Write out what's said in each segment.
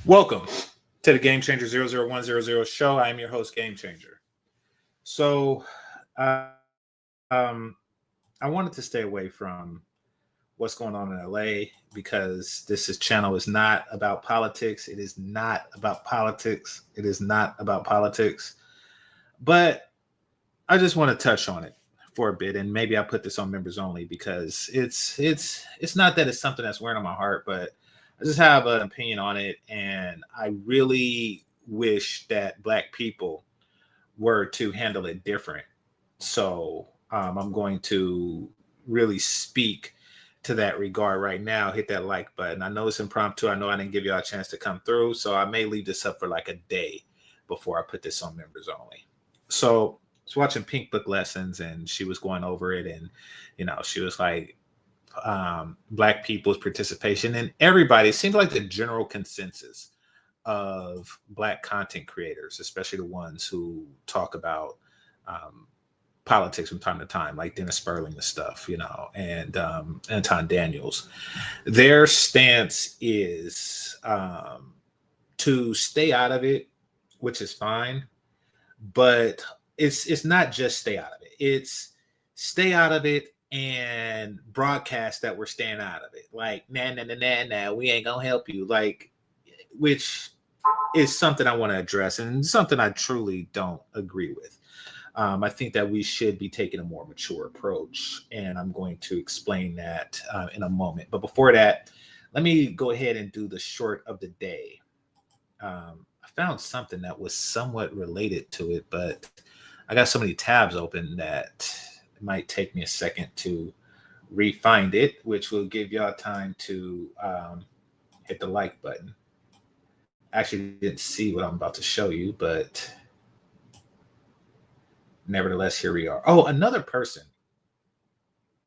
Welcome to the GameChanger 00100 show. I am your host, GameChanger. So, um, I wanted to stay away from what's going on in LA because channel is not about politics. It is not about politics. It is not about politics. But I just want to touch on it for a bit, and maybe I'll put this on members only because it's not that it's something that's wearing on my heart, but I just have an opinion on it, and I really wish that Black people were to handle it different. So I'm going to really speak to that regard right now. Hit that like button. I know it's impromptu. I know I didn't give y'all a chance to come through, so I may leave this up for like a day before I put this on members only. So I was watching Pink Book Lessons, and she was going over it, and she was like, Black people's participation, and everybody, it seems like the general consensus of Black content creators, especially the ones who talk about politics from time to time, like Dennis Sperling and stuff, and Anton Daniels, their stance is to stay out of it, which is fine, but it's not just stay out of it. It's stay out of it and broadcast that we're staying out of it. Like, nah, we ain't gonna help you. Like, which is something I want to address and something I truly don't agree with. I think that we should be taking a more mature approach, and I'm going to explain that in a moment. But before that, let me go ahead and do the short of the day. I found something that was somewhat related to it, but I got so many tabs open that it might take me a second to re-find it, which will give y'all time to hit the like button. Actually didn't see what I'm about to show you, but nevertheless, here we are. Oh, another person,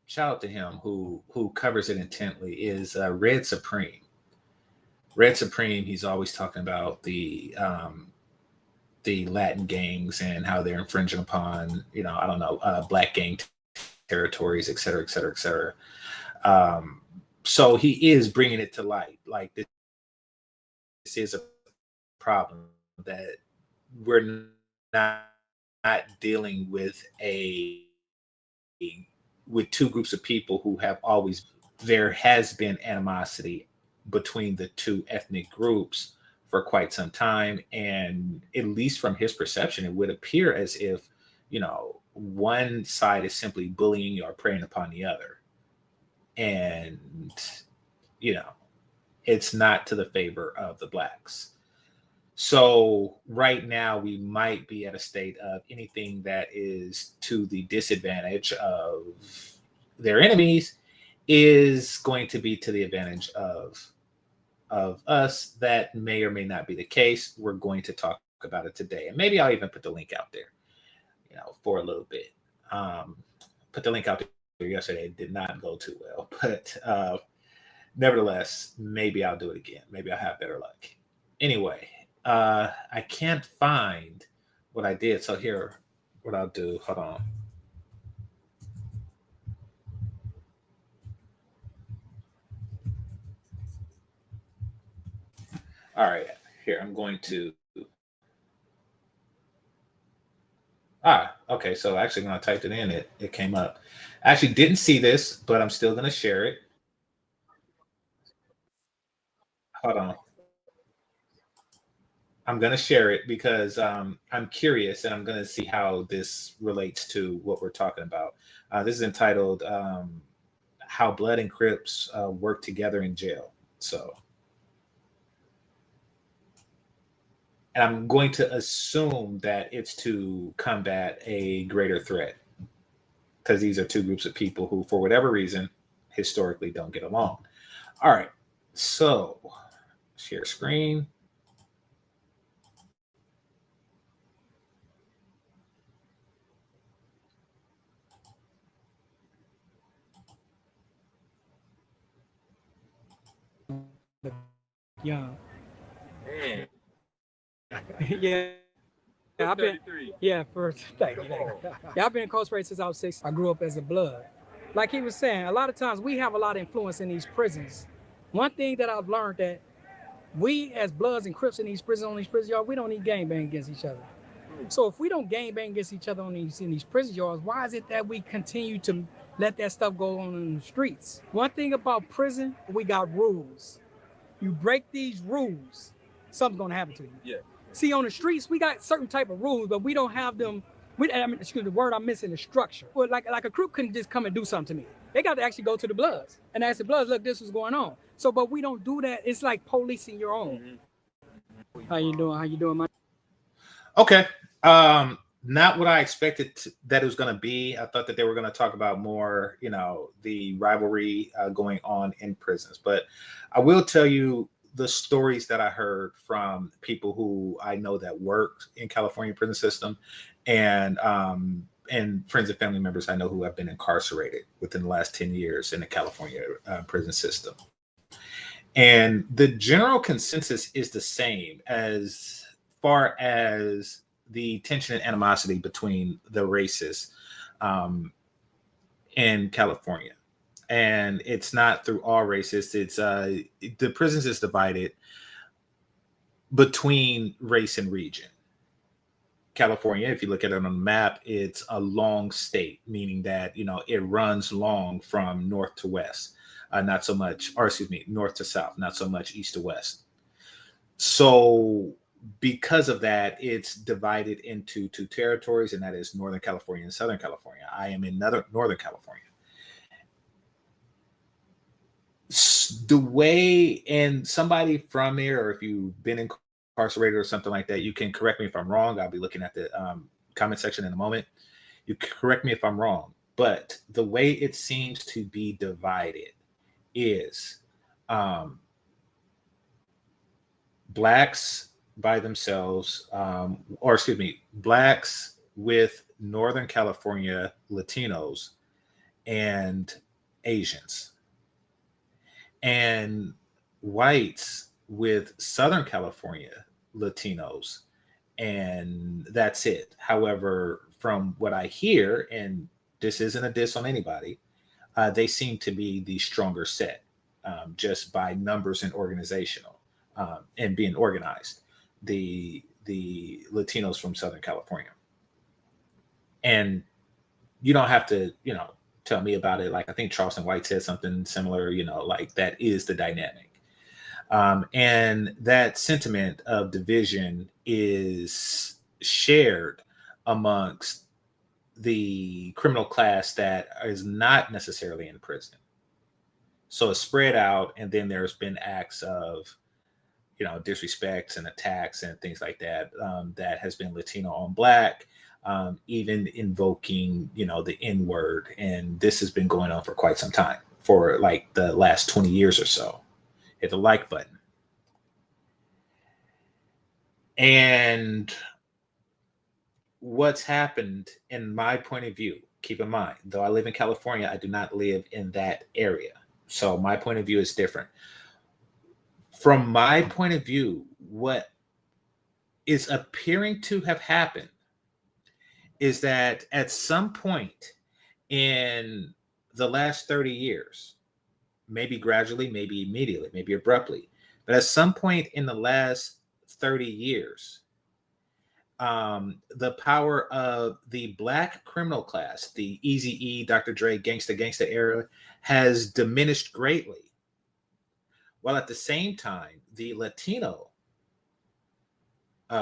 shout out to him, who covers it intently, is Red Supreme. Red Supreme, he's always talking about the Latin gangs and how they're infringing upon, Black gang territories, et cetera, et cetera, et cetera. So he is bringing it to light. Like, this is a problem that we're not dealing with with two groups of people who have always, there has been animosity between the two ethnic groups for quite some time. And at least from his perception, it would appear as if, one side is simply bullying or preying upon the other. And, it's not to the favor of the Blacks. So right now we might be at a state of anything that is to the disadvantage of their enemies is going to be to the advantage of us. That may or may not be the case. We're going to talk about it today, and maybe I'll even put the link out there, for a little bit. Put the link out there yesterday. It did not go too well, but nevertheless, maybe I'll do it again. Maybe I'll have better luck. Anyway, I can't find what I did. So here, what I'll do, hold on. All right, here, I'm going to, okay. So actually when I typed it in, it came up. I actually didn't see this, but I'm still going to share it. Hold on. I'm going to share it because I'm curious, and I'm going to see how this relates to what we're talking about. This is entitled How Blood and Crips Work Together in Jail. So, and I'm going to assume that it's to combat a greater threat, because these are two groups of people who, for whatever reason, historically don't get along. All right. So, share screen. Young. Man, Yeah, I've been yeah, first thank you. Yeah, I've been incarcerated since I was 6. I grew up as a blood. Like he was saying, a lot of times we have a lot of influence in these prisons. One thing that I've learned that We as Bloods and Crips in these prisons, on these prison yards, we don't need gangbang against each other. So if we don't gangbang against each other in these prison yards, why is it that we continue to let that stuff go on in the streets? One thing about prison, we got rules. You break these rules, something's gonna happen to you. Yeah. See, on the streets, we got certain type of rules, but we don't have them. Excuse the word I'm missing, the structure. Well, like a Crip couldn't just come and do something to me. They got to actually go to the Bloods and ask the Bloods, look, this was going on. So, but we don't do that. It's like policing your own. How you doing? How you doing, man? Okay. Not what I expected that it was going to be. I thought that they were going to talk about more, the rivalry going on in prisons. But I will tell you the stories that I heard from people who I know that work in California prison system, and friends and family members I know who have been incarcerated within the last 10 years in the California prison system. And the general consensus is the same as far as the tension and animosity between the races in California. And it's not through all races. It's the prisons is divided between race and region. California, if you look at it on the map, it's a long state, meaning that, it runs long from north to west, not so much, or excuse me, north to south, not so much east to west. So because of that, it's divided into two territories, and that is Northern California and Southern California. I am in Northern California. The way, and somebody from here, or if you've been incarcerated or something like that, you can correct me if I'm wrong. I'll be looking at the comment section in a moment. You correct me if I'm wrong, but the way it seems to be divided is blacks by themselves, blacks with Northern California Latinos and Asians, and whites with Southern California Latinos, and that's it. However, from what I hear, and this isn't a diss on anybody, they seem to be the stronger set, just by numbers and organizational and being organized. The Latinos from Southern California. And you don't have to, tell me about it. Like, I think Charleston White said something similar, like that is the dynamic. And that sentiment of division is shared amongst the criminal class that is not necessarily in prison. So it's spread out, and then there's been acts of disrespects and attacks and things like that, that has been Latino on black, even invoking, the N word. And this has been going on for quite some time, for like the last 20 years or so. Hit the like button. And what's happened, in my point of view, keep in mind, though I live in California, I do not live in that area. So my point of view is different. From my point of view, what is appearing to have happened is that at some point in the last 30 years, maybe gradually, maybe immediately, maybe abruptly, but at some point in the last 30 years, the power of the black criminal class, the Eazy-E, Dr. Dre, gangsta era, has diminished greatly. While at the same time, the Latino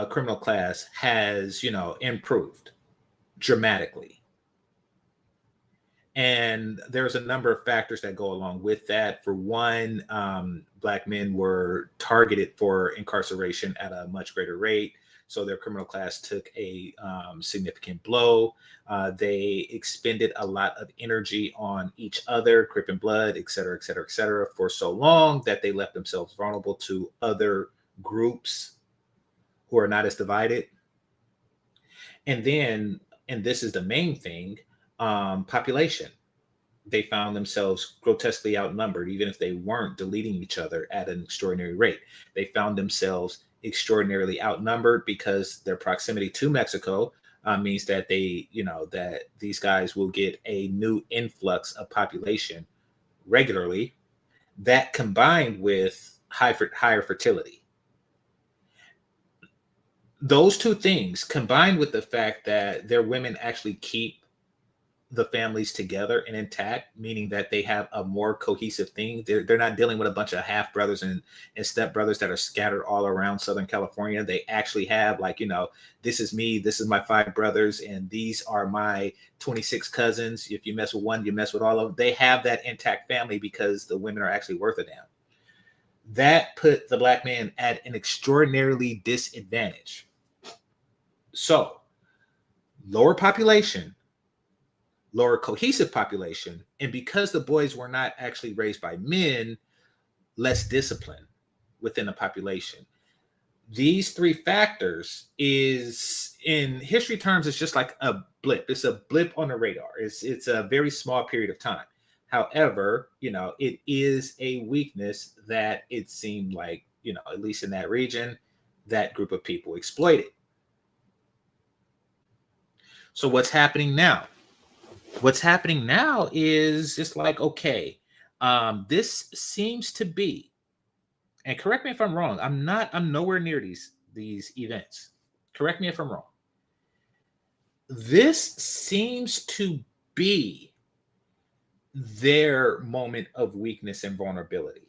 criminal class has, improved dramatically. And there's a number of factors that go along with that. For one, black men were targeted for incarceration at a much greater rate. So their criminal class took a significant blow. They expended a lot of energy on each other, Crip and Blood, et cetera, for so long that they left themselves vulnerable to other groups who are not as divided. And then, and this is the main thing, population. They found themselves grotesquely outnumbered, even if they weren't deleting each other at an extraordinary rate. They found themselves extraordinarily outnumbered because their proximity to Mexico means that that these guys will get a new influx of population regularly. That combined with higher fertility. Those two things combined with the fact that their women actually keep the families together and intact, meaning that they have a more cohesive thing. They're not dealing with a bunch of half brothers and step brothers that are scattered all around Southern California. They actually have, like, this is me, this is my 5 brothers, and these are my 26 cousins. If you mess with one, you mess with all of them. They have that intact family because the women are actually worth a damn. That put the Black man at an extraordinarily disadvantage. So, lower population, lower cohesive population, and because the boys were not actually raised by men, less discipline within the population. These 3 factors is, in history terms, it's just like a blip. It's a blip on the radar. It's a very small period of time. However, it is a weakness that it seemed like, at least in that region, that group of people exploited. So what's happening now? What's happening now is it's like, okay, this seems to be, and correct me if I'm wrong, I'm nowhere near these events. Correct me if I'm wrong. This seems to be their moment of weakness and vulnerability.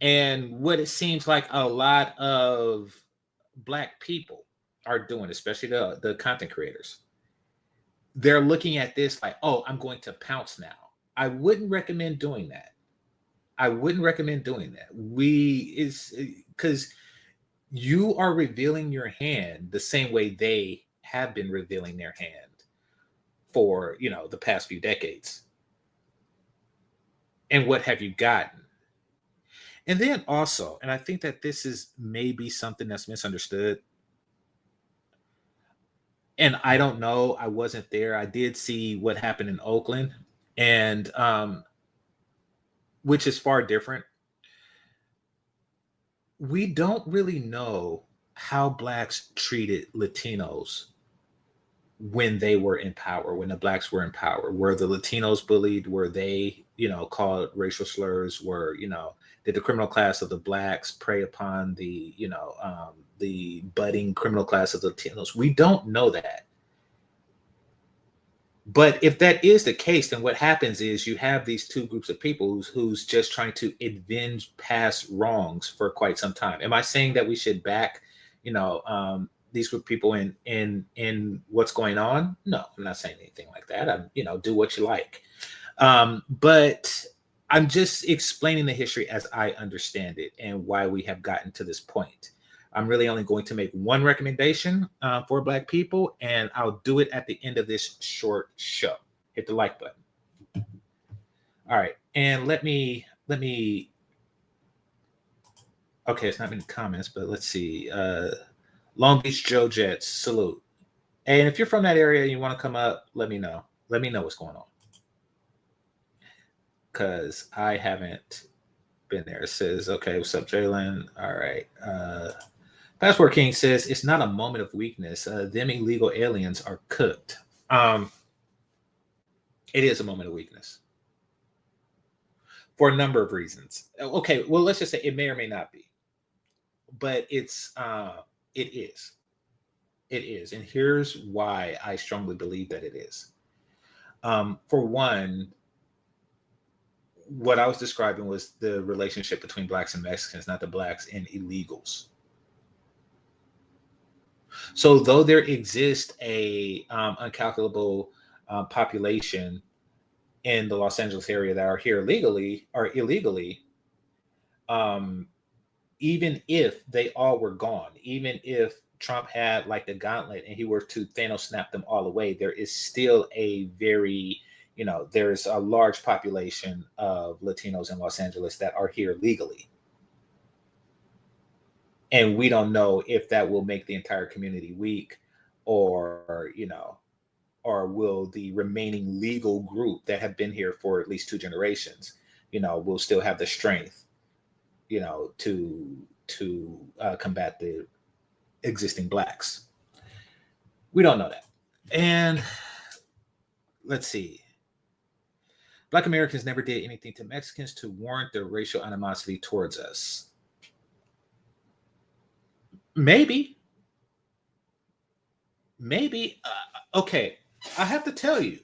And what it seems like a lot of Black people are doing, especially the content creators, they're looking at this like, oh, I'm going to pounce now. I wouldn't recommend doing that. Because you are revealing your hand the same way they have been revealing their hand for, the past few decades. And what have you gotten? And then also, and I think that this is maybe something that's misunderstood. And I don't know, I wasn't there. I did see what happened in Oakland, and which is far different. We don't really know how Blacks treated Latinos when they were in power, when the Blacks were in power. Were the Latinos bullied? Were they, called racial slurs? Did the criminal class of the Blacks prey upon the budding criminal class of the Latinos? We don't know that. But if that is the case, then what happens is you have these 2 groups of people who's just trying to avenge past wrongs for quite some time. Am I saying that we should back, these group of people in what's going on? No, I'm not saying anything like that. Do what you like. But I'm just explaining the history as I understand it and why we have gotten to this point. I'm really only going to make one recommendation for Black people, and I'll do it at the end of this short show. Hit the like button. All right, and let me. Okay, it's not in the comments, but let's see. Long Beach Joe Jets, salute. And if you're from that area and you want to come up, let me know. Let me know what's going on, because I haven't been there. It says, okay, what's up, Jalen? All right. Passport King says it's not a moment of weakness. Them illegal aliens are cooked. It is a moment of weakness for a number of reasons. Okay, well, let's just say it may or may not be, but it is. It is, and here's why I strongly believe that it is. For one, what I was describing was the relationship between Blacks and Mexicans, not the Blacks and illegals. So though there exists a uncalculable population in the Los Angeles area that are here legally or illegally, even if they all were gone, even if Trump had like the gauntlet and he were to Thanos snap them all away, there is still a very, there's a large population of Latinos in Los Angeles that are here legally. And we don't know if that will make the entire community weak or will the remaining legal group that have been here for at least 2 generations, will still have the strength, to combat the existing Blacks. We don't know that. And let's see. Black Americans never did anything to Mexicans to warrant their racial animosity towards us. Maybe. Okay, I have to tell you,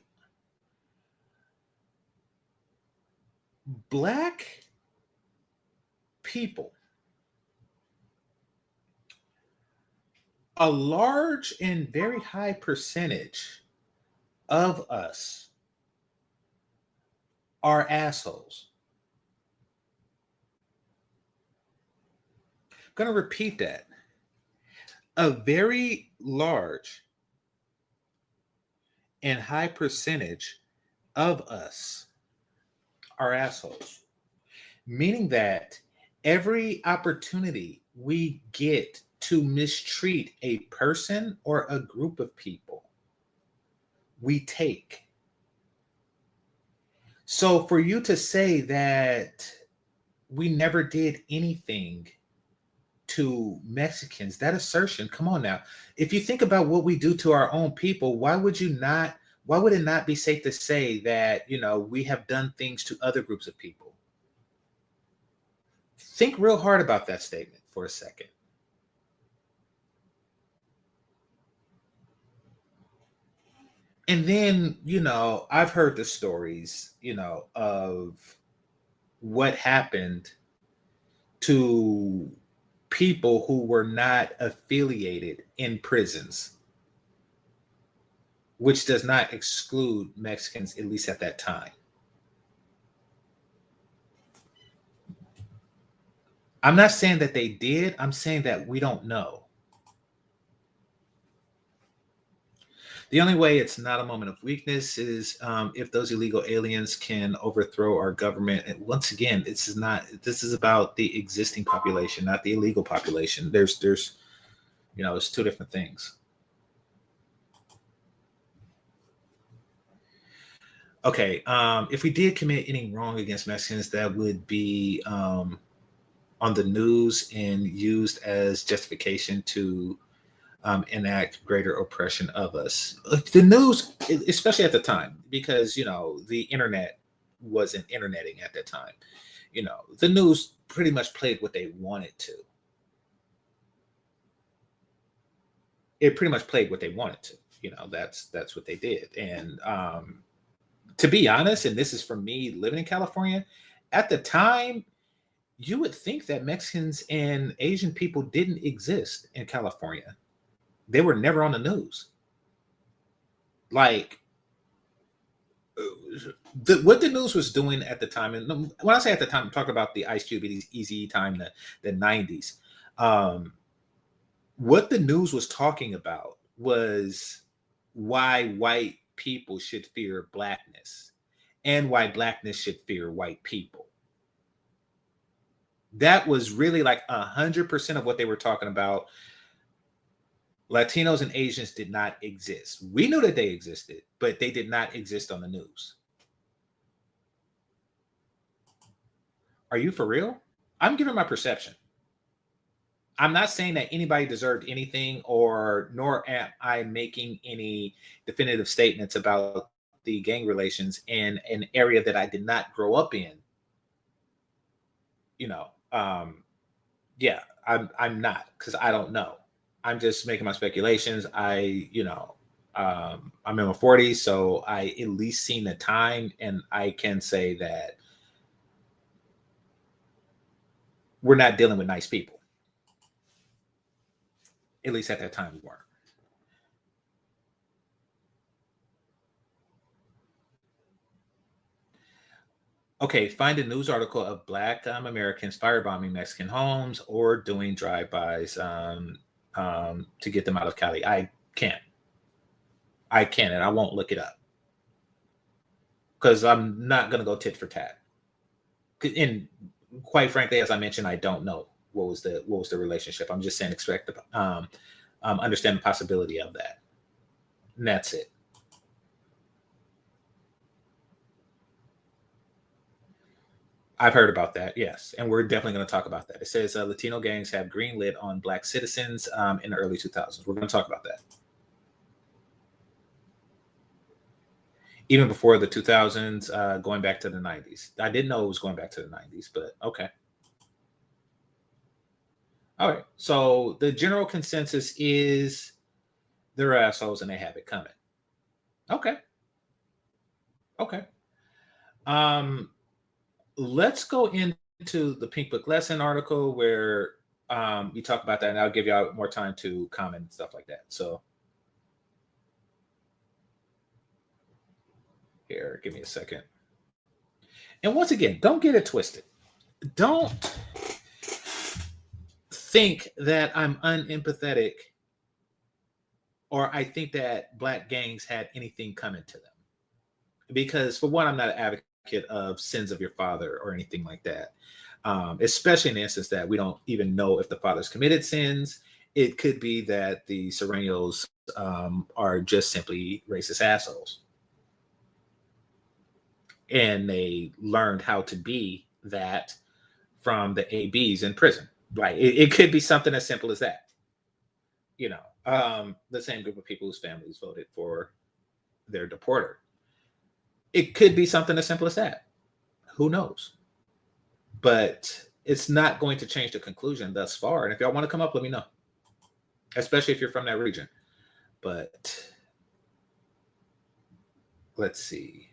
Black people, a large and very high percentage of us are assholes. I'm going to repeat that. A very large and high percentage of us are assholes, meaning that every opportunity we get to mistreat a person or a group of people, we take. So for you to say that we never did anything to Mexicans, that assertion, come on now. If you think about what we do to our own people, why would it not be safe to say that, we have done things to other groups of people? Think real hard about that statement for a second. And then, I've heard the stories, of what happened to people who were not affiliated in prisons, which does not exclude Mexicans, at least at that time. I'm not saying that they did. I'm saying that we don't know. The only way it's not a moment of weakness is if those illegal aliens can overthrow our government. And once again, this is about the existing population, not the illegal population. There's it's two different things. Okay, if we did commit any wrong against Mexicans, that would be on the news and used as justification to enact greater oppression of us. The news, especially at the time, because the internet wasn't interneting at the time. The news pretty much played what they wanted to. It pretty much played what they wanted to. That's what they did. And to be honest, and this is from me living in California, at the time, you would think that Mexicans and Asian people didn't exist in California. They were never on the news. Like, what the news was doing at the time, and when I say at the time, I'm talking about the Ice Cube, Easy time, the 90s. What the news was talking about was why white people should fear blackness and why blackness should fear white people. That was really like 100% of what they were talking about. Latinos and Asians did not exist. We knew that they existed, but they did not exist on the news. Are you for real? I'm giving my perception. I'm not saying that anybody deserved anything, nor am I making any definitive statements about the gang relations in an area that I did not grow up in. I'm not, because I don't know. I'm just making my speculations. I'm in my 40s, so I at least seen the time, and I can say that we're not dealing with nice people. At least at that time, we weren't. Okay, find a news article of Black Americans firebombing Mexican homes or doing drive-bys to get them out of Cali. I can't, and I won't look it up because I'm not going to go tit for tat. And quite frankly, as I mentioned, I don't know what was the relationship. I'm just saying expect to understand the possibility of that, and that's it. I've heard about that, yes, and we're definitely going to talk about that. It says Latino gangs have greenlit on Black citizens in the early 2000s. We're going to talk about that. even before the 2000s, going back to the 90s. I didn't know it was going back to the 90s, but okay. All right. So the general consensus is they're assholes and they have it coming. Okay. Okay. Let's go into the Pink Book Lesson article where you talk about that, and I'll give y'all more time to comment and stuff like that. So here, give me a second. And once again, don't get it twisted. Don't think that I'm unempathetic or I think that Black gangs had anything coming to them. Because for one, I'm not an advocate of sins of your father or anything like that. Especially in the instance that we don't even know if the father's committed sins. It could be that the Serenios are just simply racist assholes. And they learned how to be that from the ABs in prison. Like it could be something as simple as that. You know, the same group of people whose families voted for their deporter. It could be something as simple as that. Who knows? But it's not going to change the conclusion thus far. And if y'all want to come up, let me know. Especially if you're from that region. But let's see.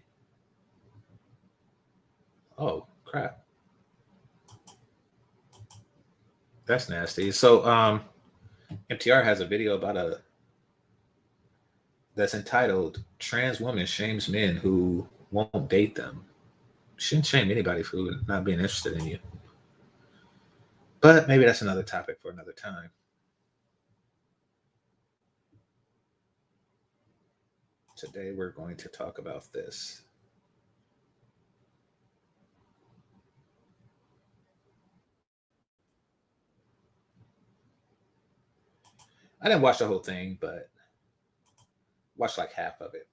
Oh, crap. That's nasty. So MTR has a video about that's entitled "Trans Woman Shames Men Who Won't Date Them." Shouldn't shame anybody for not being interested in you. But maybe that's another topic for another time. Today we're going to talk about this. I didn't watch the whole thing, but watched like half of it.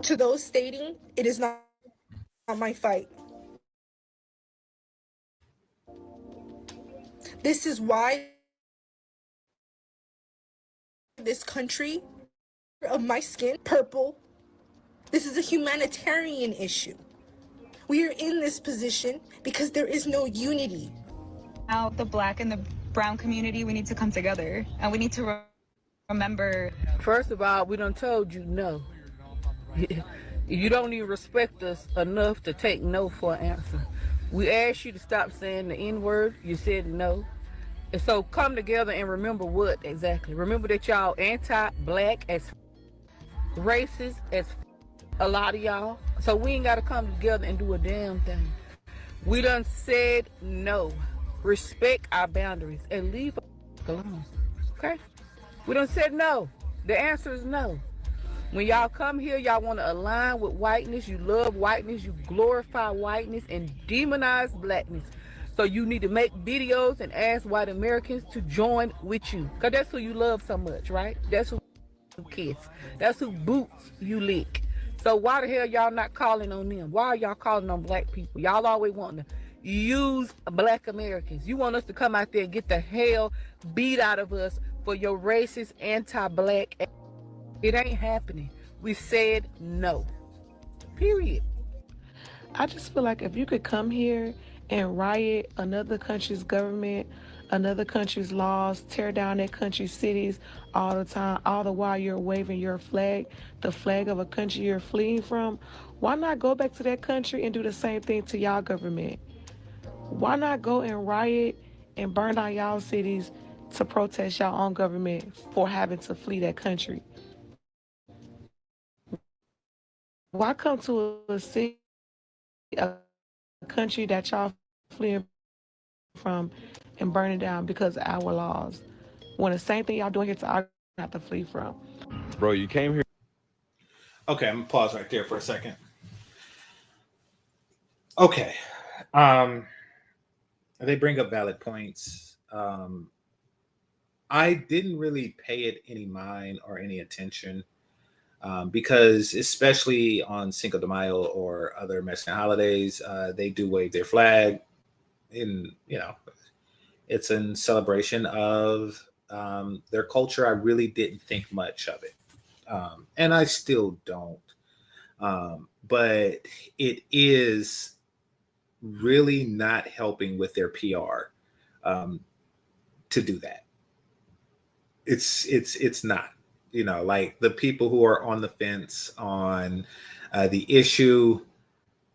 To those stating, it is not my fight. This is why this country of my skin, purple, this is a humanitarian issue. We are in this position because there is no unity. Now, the Black and the brown community, we need to come together, and we need to remember. First of all, we done told you no. You don't even respect us enough to take no for an answer. We asked you to stop saying the N-word. You said no. And so come together and remember what exactly. Remember that y'all anti-Black as racist as a lot of y'all. So we ain't got to come together and do a damn thing. We done said no. Respect our boundaries and leave us alone. Okay? We done said no. The answer is no. When y'all come here, y'all want to align with whiteness. You love whiteness. You glorify whiteness and demonize Blackness. So you need to make videos and ask white Americans to join with you. Because that's who you love so much, right? That's who you kiss. That's who boots you lick. So why the hell y'all not calling on them? Why are y'all calling on Black people? Y'all always wanting to use Black Americans. You want us to come out there and get the hell beat out of us for your racist, anti-Black. It ain't happening. We said no. Period. I just feel like if you could come here and riot another country's government, another country's laws, tear down that country's cities all the time, all the while you're waving your flag, the flag of a country you're fleeing from, why not go back to that country and do the same thing to y'all government? Why not go and riot and burn down y'all cities to protest y'all own government for having to flee that country? Why come to a city, a country that y'all fleeing from and burn it down because of our laws, when the same thing y'all doing here to our have to flee from? Bro, you came here. Okay, I'm gonna pause right there for a second. Okay. Um, they bring up valid points. I didn't really pay it any mind or any attention because, especially on Cinco de Mayo or other Mexican holidays, they do wave their flag. In it's in celebration of their culture. I really didn't think much of it, and I still don't. But it is really not helping with their PR to do that. It's not. Like the people who are on the fence on the issue,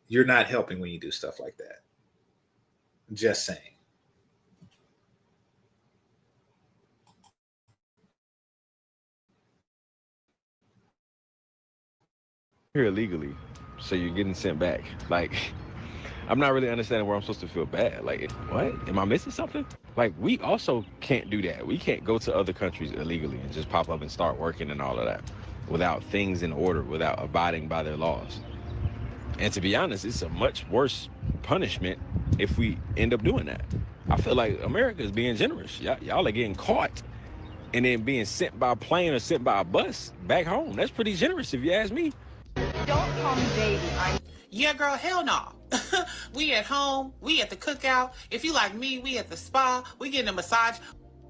you're not helping when you do stuff like that. Just saying. Here illegally, so you're getting sent back. Like, I'm not really understanding where I'm supposed to feel bad. Like, what? Am I missing something? Like, we also can't do that. We can't go to other countries illegally and just pop up and start working and all of that without things in order, without abiding by their laws. And to be honest, it's a much worse punishment if we end up doing that. I feel like America is being generous. Y'all are getting caught and then being sent by a plane or sent by a bus back home. That's pretty generous if you ask me. Don't call me baby. Yeah, girl, hell no. We at home, we at the cookout. If you like me, we at the spa, we getting a massage.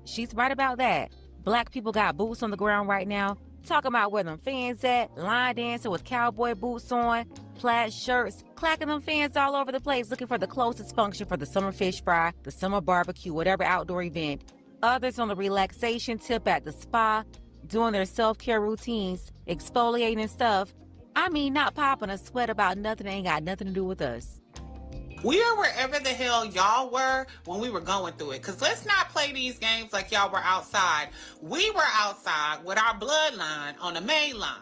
She's right about that. Black people got boots on the ground right now. Talking about where them fans at, line dancing with cowboy boots on, plaid shirts, clacking them fans all over the place looking for the closest function for the summer fish fry, the summer barbecue, whatever outdoor event. Others on the relaxation tip at the spa, doing their self-care routines, exfoliating and stuff. I mean, not popping a sweat about nothing that ain't got nothing to do with us. We are wherever the hell y'all were when we were going through it. Because let's not play these games like y'all were outside. We were outside with our bloodline on the main line.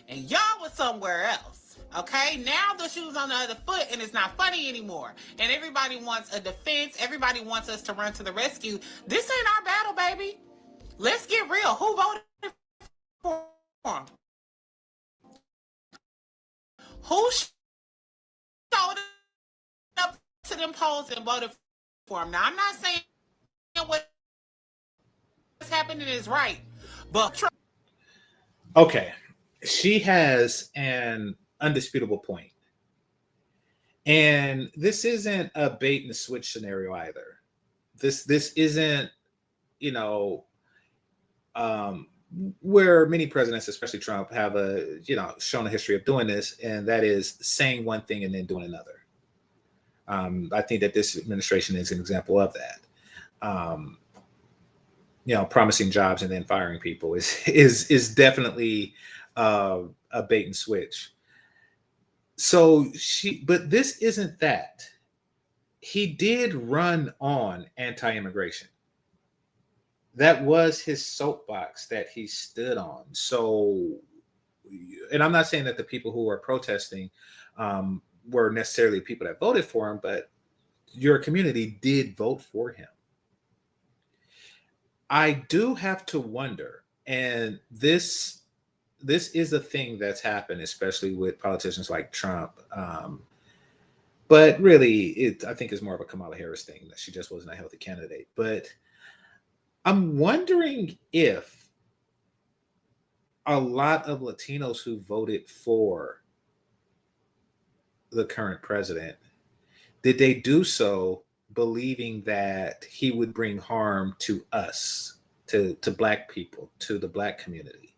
And y'all was somewhere else. Okay? Now the shoe's on the other foot and it's not funny anymore. And everybody wants a defense. Everybody wants us to run to the rescue. This ain't our battle, baby. Let's get real. Who voted for him? Who showed up to them polls and voted for him? Now, I'm not saying what's happening is right, but... Okay. She has an undisputable point. And this isn't a bait and switch scenario either. This isn't, where many presidents, especially Trump, have shown a history of doing this, and that is saying one thing and then doing another. I think that this administration is an example of that. Promising jobs and then firing people is definitely a bait and switch. But this isn't that. He did run on anti-immigration. That was his soapbox that he stood on. So, and I'm not saying that the people who are protesting were necessarily people that voted for him, but your community did vote for him. I do have to wonder, and this is a thing that's happened, especially with politicians like Trump. But really, I think it's more of a Kamala Harris thing, that she just wasn't a healthy candidate. But I'm wondering if a lot of Latinos who voted for the current president, did they do so believing that he would bring harm to us, to Black people, to the Black community?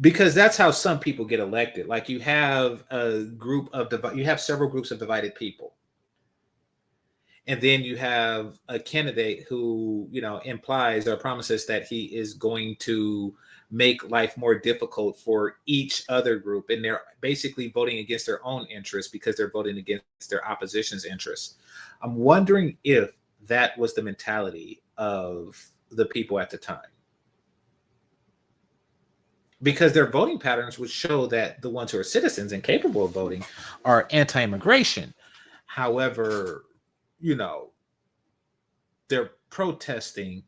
Because that's how some people get elected. Like, you have you have several groups of divided people. And then you have a candidate who, implies or promises that he is going to make life more difficult for each other group. And they're basically voting against their own interests because they're voting against their opposition's interests. I'm wondering if that was the mentality of the people at the time. Because their voting patterns would show that the ones who are citizens and capable of voting are anti-immigration. However, they're protesting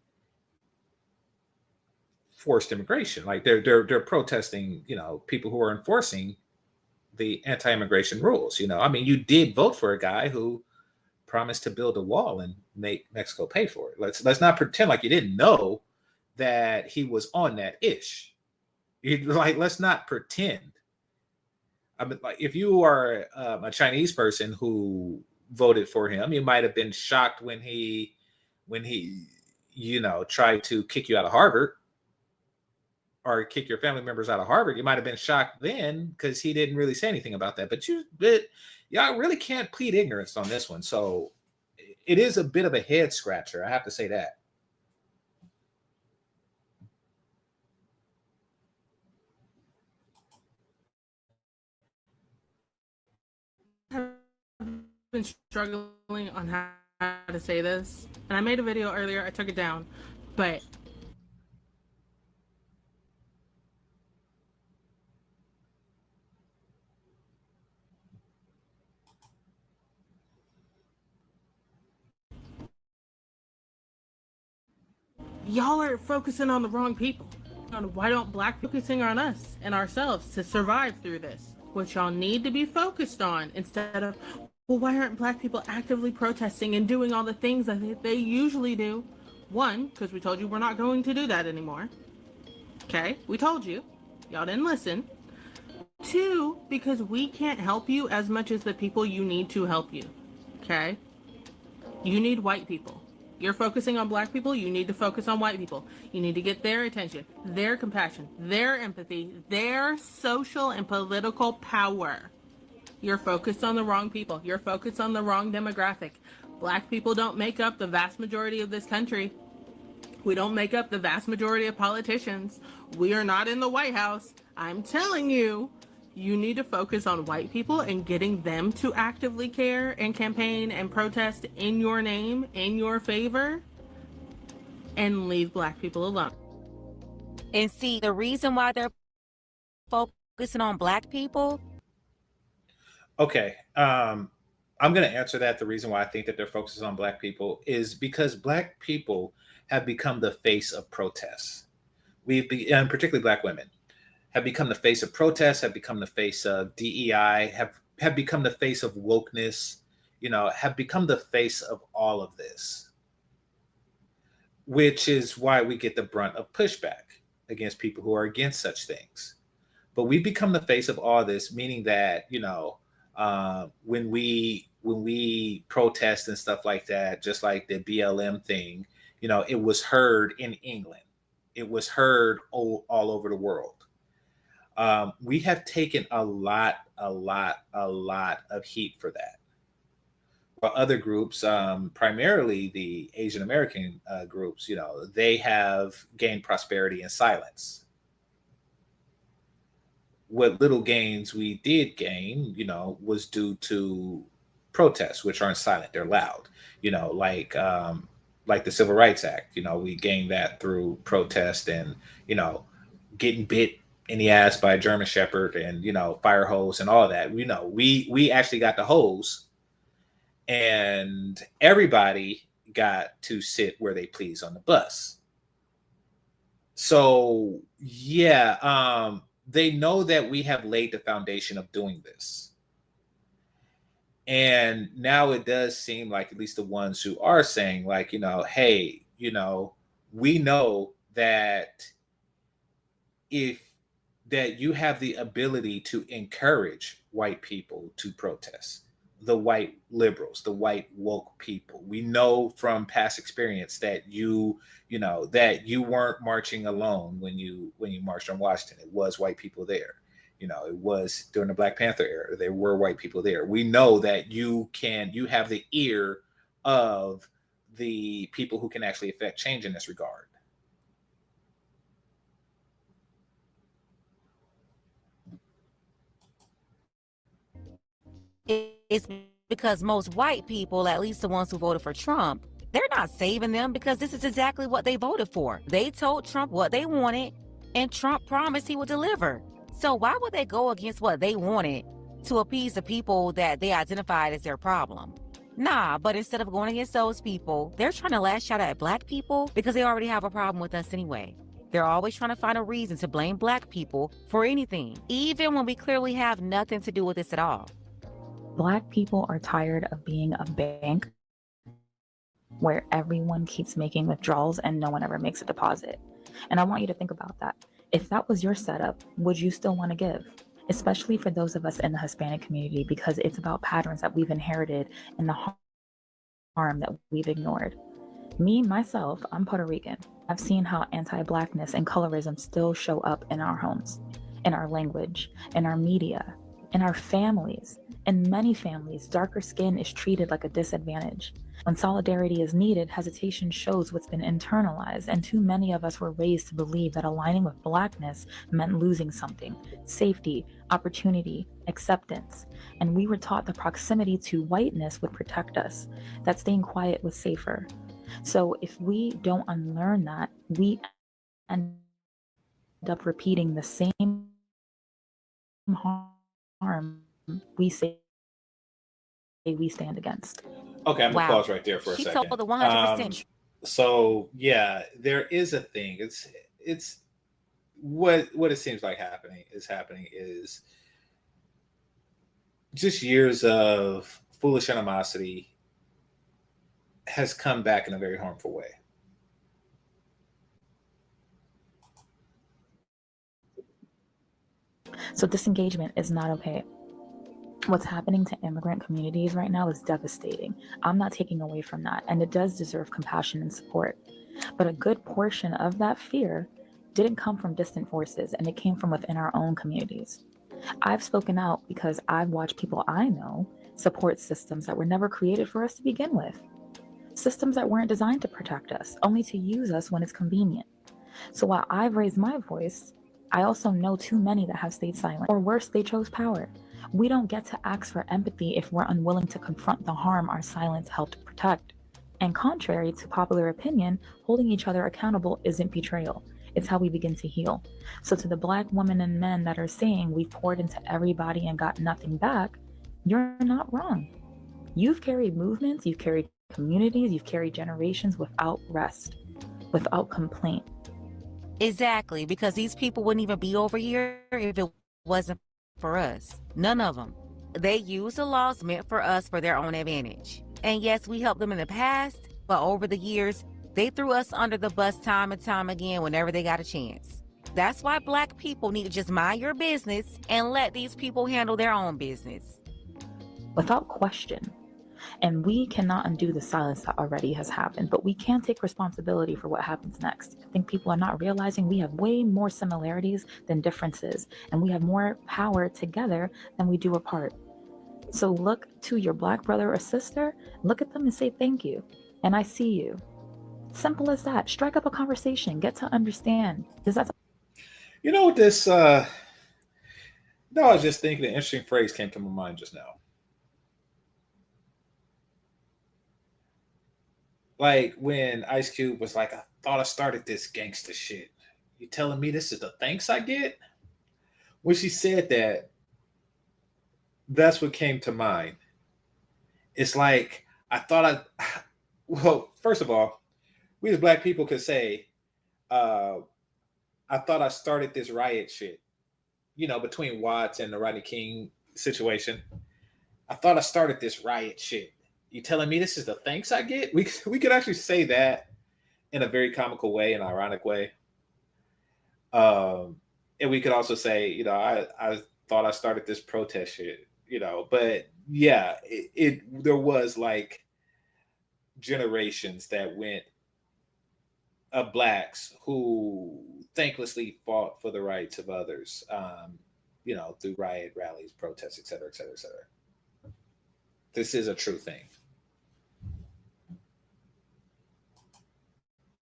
forced immigration. Like they're protesting, people who are enforcing the anti-immigration rules. I mean, you did vote for a guy who promised to build a wall and make Mexico pay for it. Let's not pretend like you didn't know that he was on that ish. Let's not pretend. I mean, like, if you are a Chinese person who voted for him, you might have been shocked when he tried to kick you out of Harvard or kick your family members out of Harvard. You might have been shocked then because he didn't really say anything about that. But y'all really can't plead ignorance on this one. So it is a bit of a head scratcher. I have to say that. I've been struggling on how to say this, and I made a video earlier. I took it down, but y'all are focusing on the wrong people. Why don't black people focusing on us and ourselves to survive through this? What y'all need to be focused on instead of, well, why aren't black people actively protesting and doing all the things that they usually do? One, because we told you we're not going to do that anymore. Okay, we told you. Y'all didn't listen. Two, because we can't help you as much as the people you need to help you. Okay? You need white people. You're focusing on black people, you need to focus on white people. You need to get their attention, their compassion, their empathy, their social and political power. You're focused on the wrong people. You're focused on the wrong demographic. Black people don't make up the vast majority of this country. We don't make up the vast majority of politicians. We are not in the White House. I'm telling you, you need to focus on white people and getting them to actively care and campaign and protest in your name, in your favor, and leave black people alone. And see, the reason why they're focusing on black people. Okay. I'm going to answer that. The reason why I think that they're focusing on black people is because black people have become the face of protests. And particularly black women, have become the face of protests, have become the face of DEI, have become the face of wokeness, have become the face of all of this, which is why we get the brunt of pushback against people who are against such things. But we become the face of all this, meaning that, when we protest and stuff like that, just like the BLM thing, it was heard in England. It was heard all over the world. We have taken a lot of heat for that. While other groups, primarily the Asian American groups, they have gained prosperity in silence. What little gains we did gain, was due to protests, which aren't silent; they're loud. Like the Civil Rights Act. We gained that through protest and getting bit in the ass by a German Shepherd and fire hose and all that. We actually got the hose, and everybody got to sit where they please on the bus. So yeah, they know that we have laid the foundation of doing this. And now it does seem like, at least the ones who are saying, like, hey, we know that that you have the ability to encourage white people to protest, the white liberals, the white woke people. We know from past experience that you weren't marching alone when you marched on Washington. It was white people there. It was during the Black Panther era. There were white people there. We know that you have the ear of the people who can actually affect change in this regard. It's because most white people, at least the ones who voted for Trump, they're not saving them because this is exactly what they voted for. They told Trump what they wanted, and Trump promised he would deliver. So why would they go against what they wanted to appease the people that they identified as their problem? Nah, but instead of going against those people, they're trying to lash out at black people because they already have a problem with us anyway. They're always trying to find a reason to blame Black people for anything, even when we clearly have nothing to do with this at all. Black people are tired of being a bank where everyone keeps making withdrawals and no one ever makes a deposit. And I want you to think about that. If that was your setup, would you still want to give? Especially for those of us in the Hispanic community, because it's about patterns that we've inherited and the harm that we've ignored. Me, myself, I'm Puerto Rican. I've seen how anti-Blackness and colorism still show up in our homes, in our language, in our media, in our families. In many families, darker skin is treated like a disadvantage. When solidarity is needed, hesitation shows what's been internalized, and too many of us were raised to believe that aligning with Blackness meant losing something: safety, opportunity, acceptance. And we were taught the proximity to whiteness would protect us, that staying quiet was safer. So if we don't unlearn that, we end up repeating the same harm we say we stand against. Okay, I'm gonna Wow. pause right there for a She second. told the 100%. So yeah, there is a thing. It's what it seems like happening is just years of foolish animosity has come back in a very harmful way. So disengagement is not okay. What's happening to immigrant communities right now is devastating. I'm not taking away from that, and it does deserve compassion and support. But a good portion of that fear didn't come from distant forces, and it came from within our own communities. I've spoken out because I've watched people I know support systems that were never created for us to begin with. Systems that weren't designed to protect us, only to use us when it's convenient. So while I've raised my voice, I also know too many that have stayed silent, or worse, they chose power. We don't get to ask for empathy if we're unwilling to confront the harm our silence helped protect. And contrary to popular opinion, holding each other accountable isn't betrayal. It's how we begin to heal. So to the Black women and men that are saying we've poured into everybody and got nothing back, you're not wrong. You've carried movements, you've carried communities, you've carried generations without rest, without complaint. Exactly, because these people wouldn't even be over here if it wasn't for us. None of them. They use the laws meant for us for their own advantage. And yes, we helped them in the past, but over the years, they threw us under the bus time and time again whenever they got a chance. That's why Black people need to just mind your business and let these people handle their own business. Without question. And we cannot undo the silence that already has happened, but we can take responsibility for what happens next. I think people are not realizing we have way more similarities than differences, and we have more power together than we do apart. So look to your Black brother or sister, look at them and say thank you, and I see you. Simple as that. Strike up a conversation, get to understand. Because that's You know what this no, I was just thinking an interesting phrase came to my mind just now. Like when Ice Cube was like, I thought I started this gangster shit. You telling me this is the thanks I get? When she said that, that's what came to mind. It's like, well, first of all, we as Black people could say, I thought I started this riot shit, between Watts and the Rodney King situation. I thought I started this riot shit. You telling me this is the thanks I get? We could actually say that in a very comical way, an ironic way. And we could also say, I thought I started this protest shit, But yeah, there was like generations that went of Blacks who thanklessly fought for the rights of others, through riot rallies, protests, et cetera, et cetera, et cetera. This is a true thing.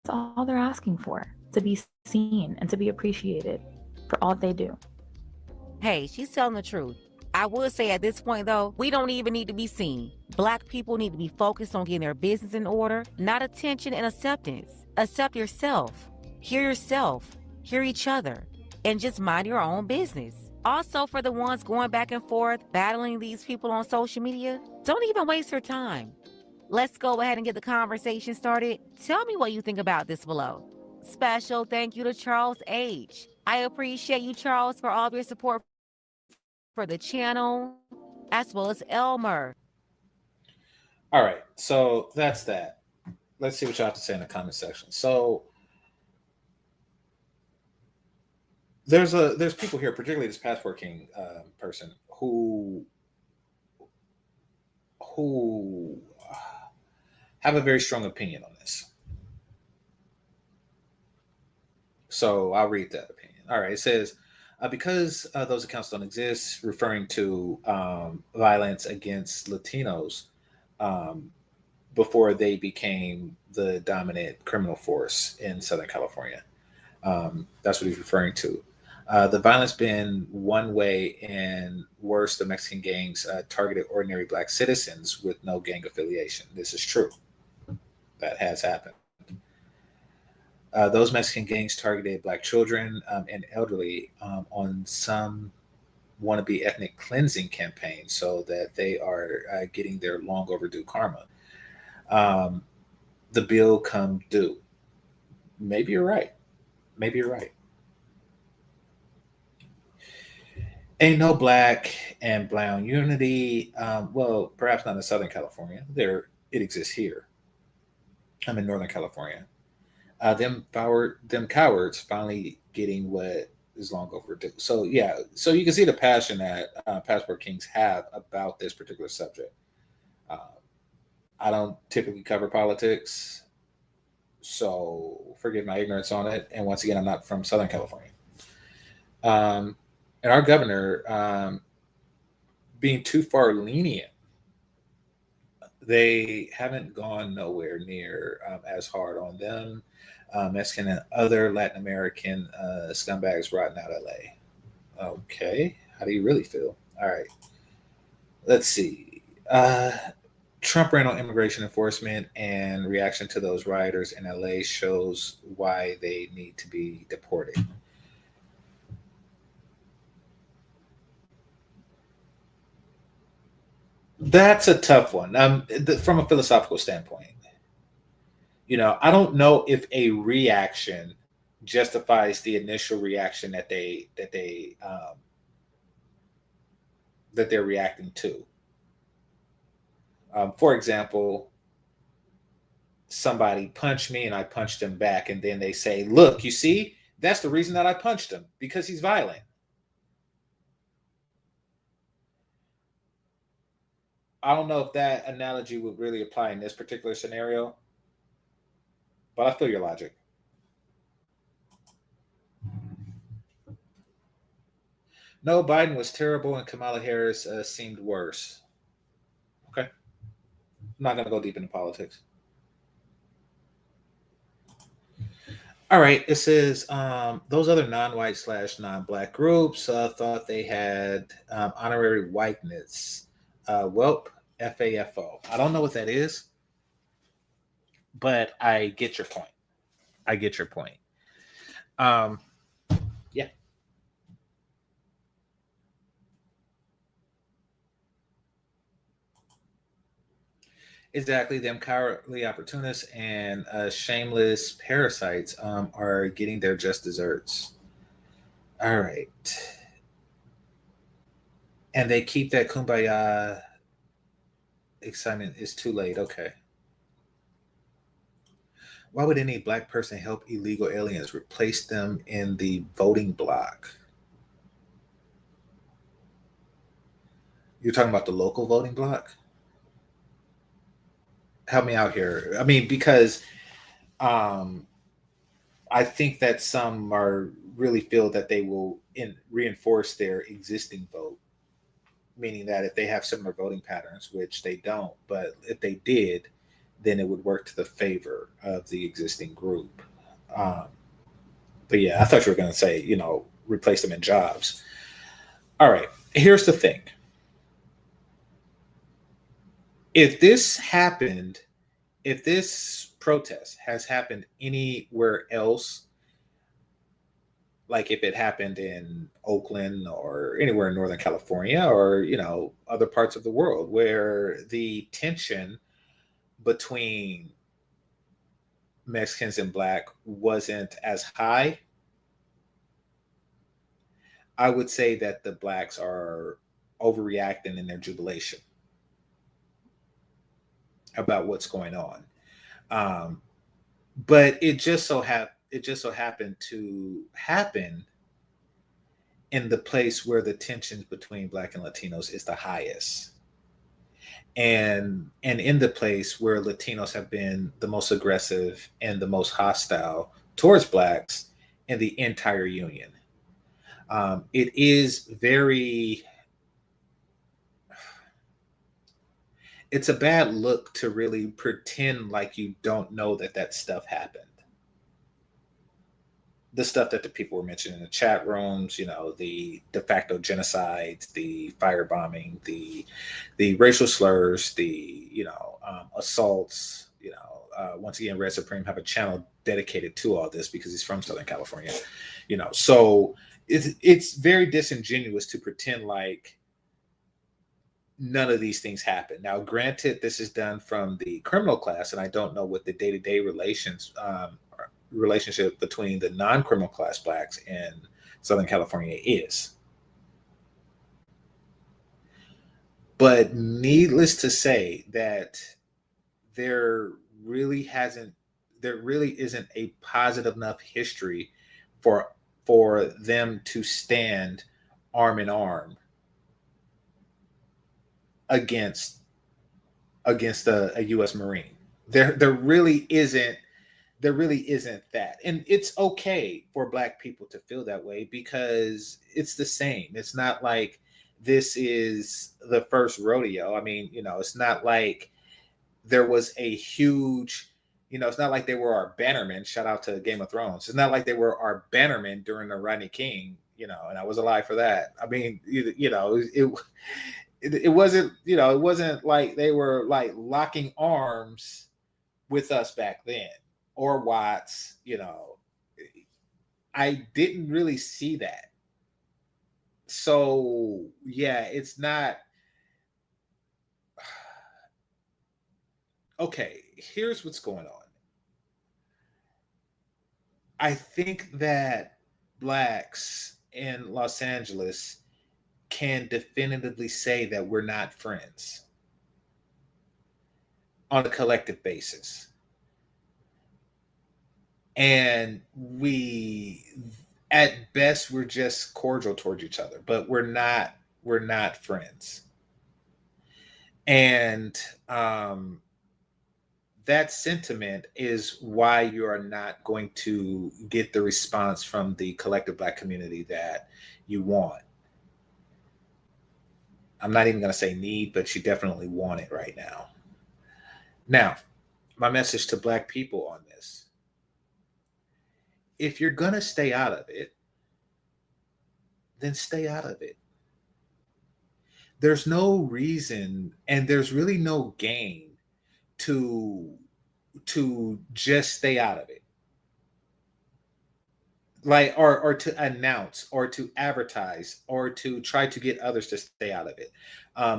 That's all they're asking for, to be seen and to be appreciated for all they do. Hey, she's telling the truth. I would say at this point, though, we don't even need to be seen. Black people need to be focused on getting their business in order, not attention and acceptance. Accept yourself. Hear each other, and just mind your own business. Also, for the ones going back and forth, battling these people on social media, don't even waste your time. Let's go ahead and get the conversation started. Tell me what you think about this below. Special thank you to Charles H. I appreciate you, Charles, for all of your support for the channel, as well as Elmer. All right, so that's that. Let's see what you have to say in the comment section. So there's people here, particularly this Passport King person, who have a very strong opinion on this. So I'll read that opinion. All right, it says, because those accounts don't exist, referring to violence against Latinos before they became the dominant criminal force in Southern California. That's what he's referring to. The violence been one way, and worse, the Mexican gangs targeted ordinary Black citizens with no gang affiliation. This is true. That has happened. Those Mexican gangs targeted Black children and elderly on some wannabe ethnic cleansing campaign so that they are getting their long overdue karma. The bill come due. Maybe you're right. Maybe you're right. Ain't no Black and brown unity. Well, perhaps not in Southern California. It exists here. I'm in Northern California. Them cowards finally getting what is long overdue. So yeah, so you can see the passion that Passport Kings have about this particular subject. I don't typically cover politics, so forgive my ignorance on it. And once again, I'm not from Southern California. And our governor being too far lenient, they haven't gone nowhere near as hard on them. Mexican and other Latin American scumbags rotting out LA. Okay, how do you really feel? All right, let's see. Trump ran on immigration enforcement, and reaction to those rioters in LA shows why they need to be deported. That's a tough one from a philosophical standpoint. I don't know if a reaction justifies the initial reaction that they're reacting to. For example, somebody punched me and I punched them back, and then they say, "Look, you see, that's the reason that I punched him, because he's violent." I don't know if that analogy would really apply in this particular scenario, but I feel your logic. No, Biden was terrible and Kamala Harris seemed worse. Okay. I'm not going to go deep into politics. All right. It says those other non-white / non-Black groups thought they had honorary whiteness. Welp, FAFO. I don't know what that is, but I get your point. Yeah. Exactly. Them cowardly opportunists and shameless parasites are getting their just desserts. All right. And they keep that kumbaya excitement. It's too late. Okay. Why would any Black person help illegal aliens? Replace them in the voting block. You're talking about the local voting block? Help me out here. I mean, because I think that some are really feel that they will reinforce their existing vote, meaning that if they have similar voting patterns, which they don't, but if they did, then it would work to the favor of the existing group. But yeah, I thought you were going to say, replace them in jobs. All right, here's the thing. If this protest has happened anywhere else, like if it happened in Oakland or anywhere in Northern California or, other parts of the world where the tension between Mexicans and black wasn't as high, I would say that the blacks are overreacting in their jubilation about what's going on. Um, but it just so happened to happen in the place where the tensions between black and Latinos is the highest. And in the place where Latinos have been the most aggressive and the most hostile towards blacks in the entire union. It is very, it's a bad look to really pretend like you don't know that that stuff happened. The stuff that the people were mentioning in the chat rooms, you know, the de facto genocides, the firebombing, the racial slurs, the, you know, assaults, you know, once again, Red Supreme have a channel dedicated to all this because he's from Southern California, you know, so it's very disingenuous to pretend like none of these things happen. Now, granted, this is done from the criminal class, and I don't know what the day-to-day relationship between the non-criminal class blacks in Southern California is. But needless to say that there really isn't a positive enough history for them to stand arm in arm against a U.S. Marine. There really isn't that. And it's okay for black people to feel that way because it's the same. It's not like this is the first rodeo. I mean, you know, it's not like there was a huge, you know, it's not like they were our bannermen. Shout out to Game of Thrones. It's not like they were our bannermen during the Rodney King, you know, and I was alive for that. I mean, you know, it wasn't, you know, it wasn't like they were like locking arms with us back then. Or Watts, you know, I didn't really see that. So yeah, it's not okay. Here's what's going on. I think that blacks in Los Angeles can definitively say that we're not friends on a collective basis. And we at best we're just cordial towards each other, but we're not friends. And that sentiment is why you are not going to get the response from the collective black community that you want. I'm not even going to say need, but you definitely want it right now. Now, my message to black people on this: if you're going to stay out of it, then stay out of it. There's no reason and there's really no gain to just stay out of it. Like or to announce or to advertise or to try to get others to stay out of it.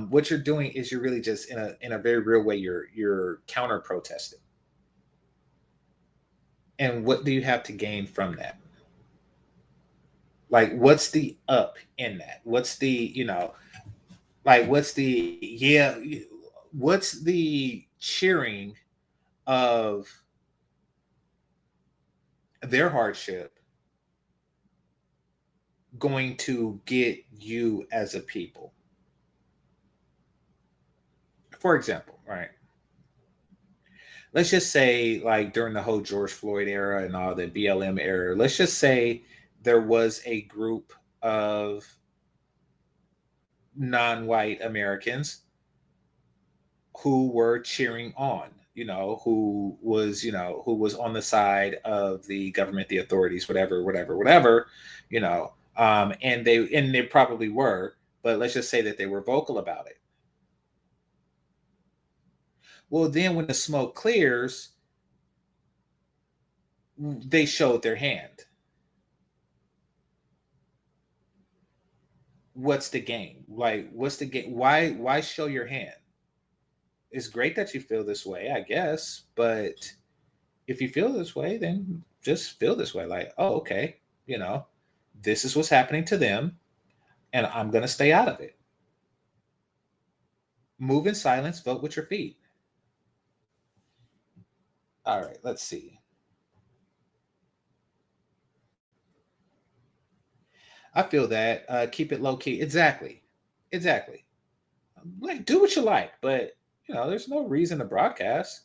What you're doing is you're really just in a very real way you're counter protesting. And what do you have to gain from that? Like, what's the up in that? What's the, you know, like, what's the cheering of their hardship going to get you as a people? For example, right? Let's just say, like, during the whole George Floyd era and all the BLM era, let's just say there was a group of non-white Americans who were cheering on, you know, who was on the side of the government, the authorities, whatever, you know, and they probably were, but let's just say that they were vocal about it. Well, then when the smoke clears, they showed their hand. What's the game? Like, what's the game? Why show your hand? It's great that you feel this way, I guess, but if you feel this way, then just feel this way. Like, oh, okay, this is what's happening to them, and I'm going to stay out of it. Move in silence, vote with your feet. All right, let's see. I feel that. Keep it low key. Exactly. Like, do what you like, but there's no reason to broadcast.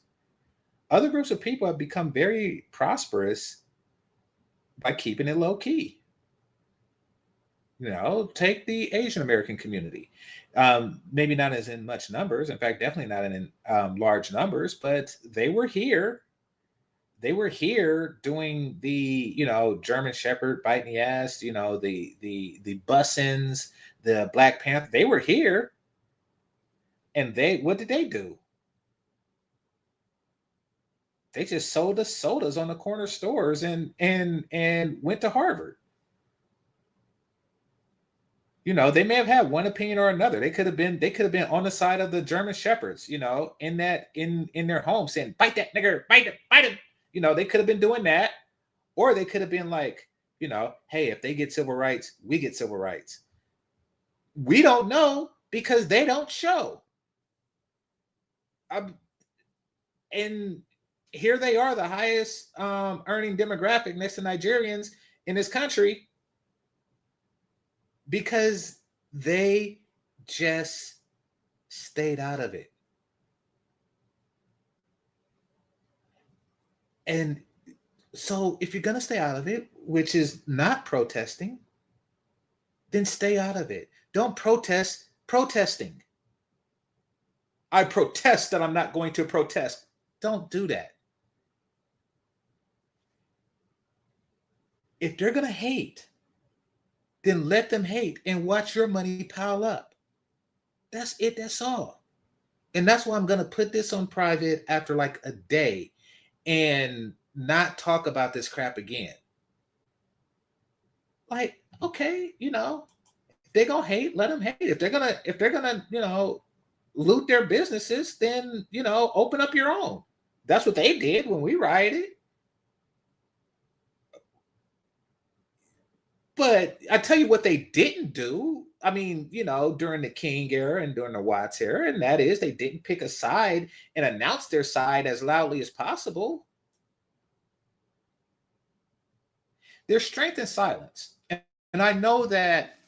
Other groups of people have become very prosperous by keeping it low key. Take the Asian American community. Maybe not as in much numbers. In fact, definitely not in large numbers, but they were here. They were here doing the, German Shepherd biting the ass, the Bussins, the Black Panther. They were here. And what did they do? They just sold us sodas on the corner stores and went to Harvard. They may have had one opinion or another. They could have been on the side of the German Shepherds, in their home saying, bite that nigger, bite him. They could have been doing that. Or they could have been like, hey, if they get civil rights, we get civil rights. We don't know because they don't show. And here they are, the highest earning demographic next to Nigerians in this country, because they just stayed out of it. And so if you're going to stay out of it, which is not protesting, then stay out of it. Don't protest protesting. I protest that I'm not going to protest. Don't do that. If they're going to hate, then let them hate and watch your money pile up. That's it. That's all. And that's why I'm going to put this on private after like a day and not talk about this crap again. Like, okay, if they're going to hate, let them hate. If they're going to, loot their businesses, then, open up your own. That's what they did when we rioted. But I tell you what they didn't do. I mean, during the King era and during the Watts era, and that is they didn't pick a side and announce their side as loudly as possible. There's strength in silence. And I know that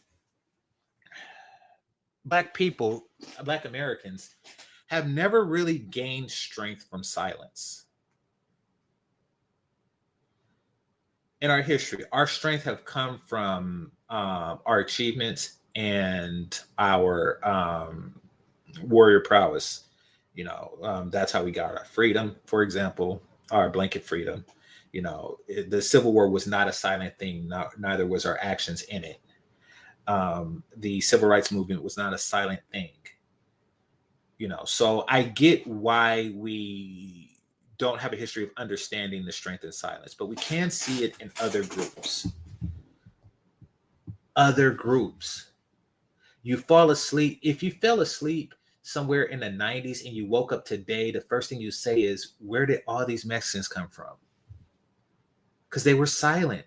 Black people, Black Americans, have never really gained strength from silence. In our history, our strength have come from our achievements and our warrior prowess. That's how we got our freedom, for example, our blanket freedom. The Civil War was not a silent thing. Neither was our actions in it. The Civil Rights Movement was not a silent thing. So I get why we don't have a history of understanding the strength in silence, but we can see it in other groups. You fall asleep. If you fell asleep somewhere in the 90s and you woke up today, the first thing you say is, where did all these Mexicans come from? Because they were silent.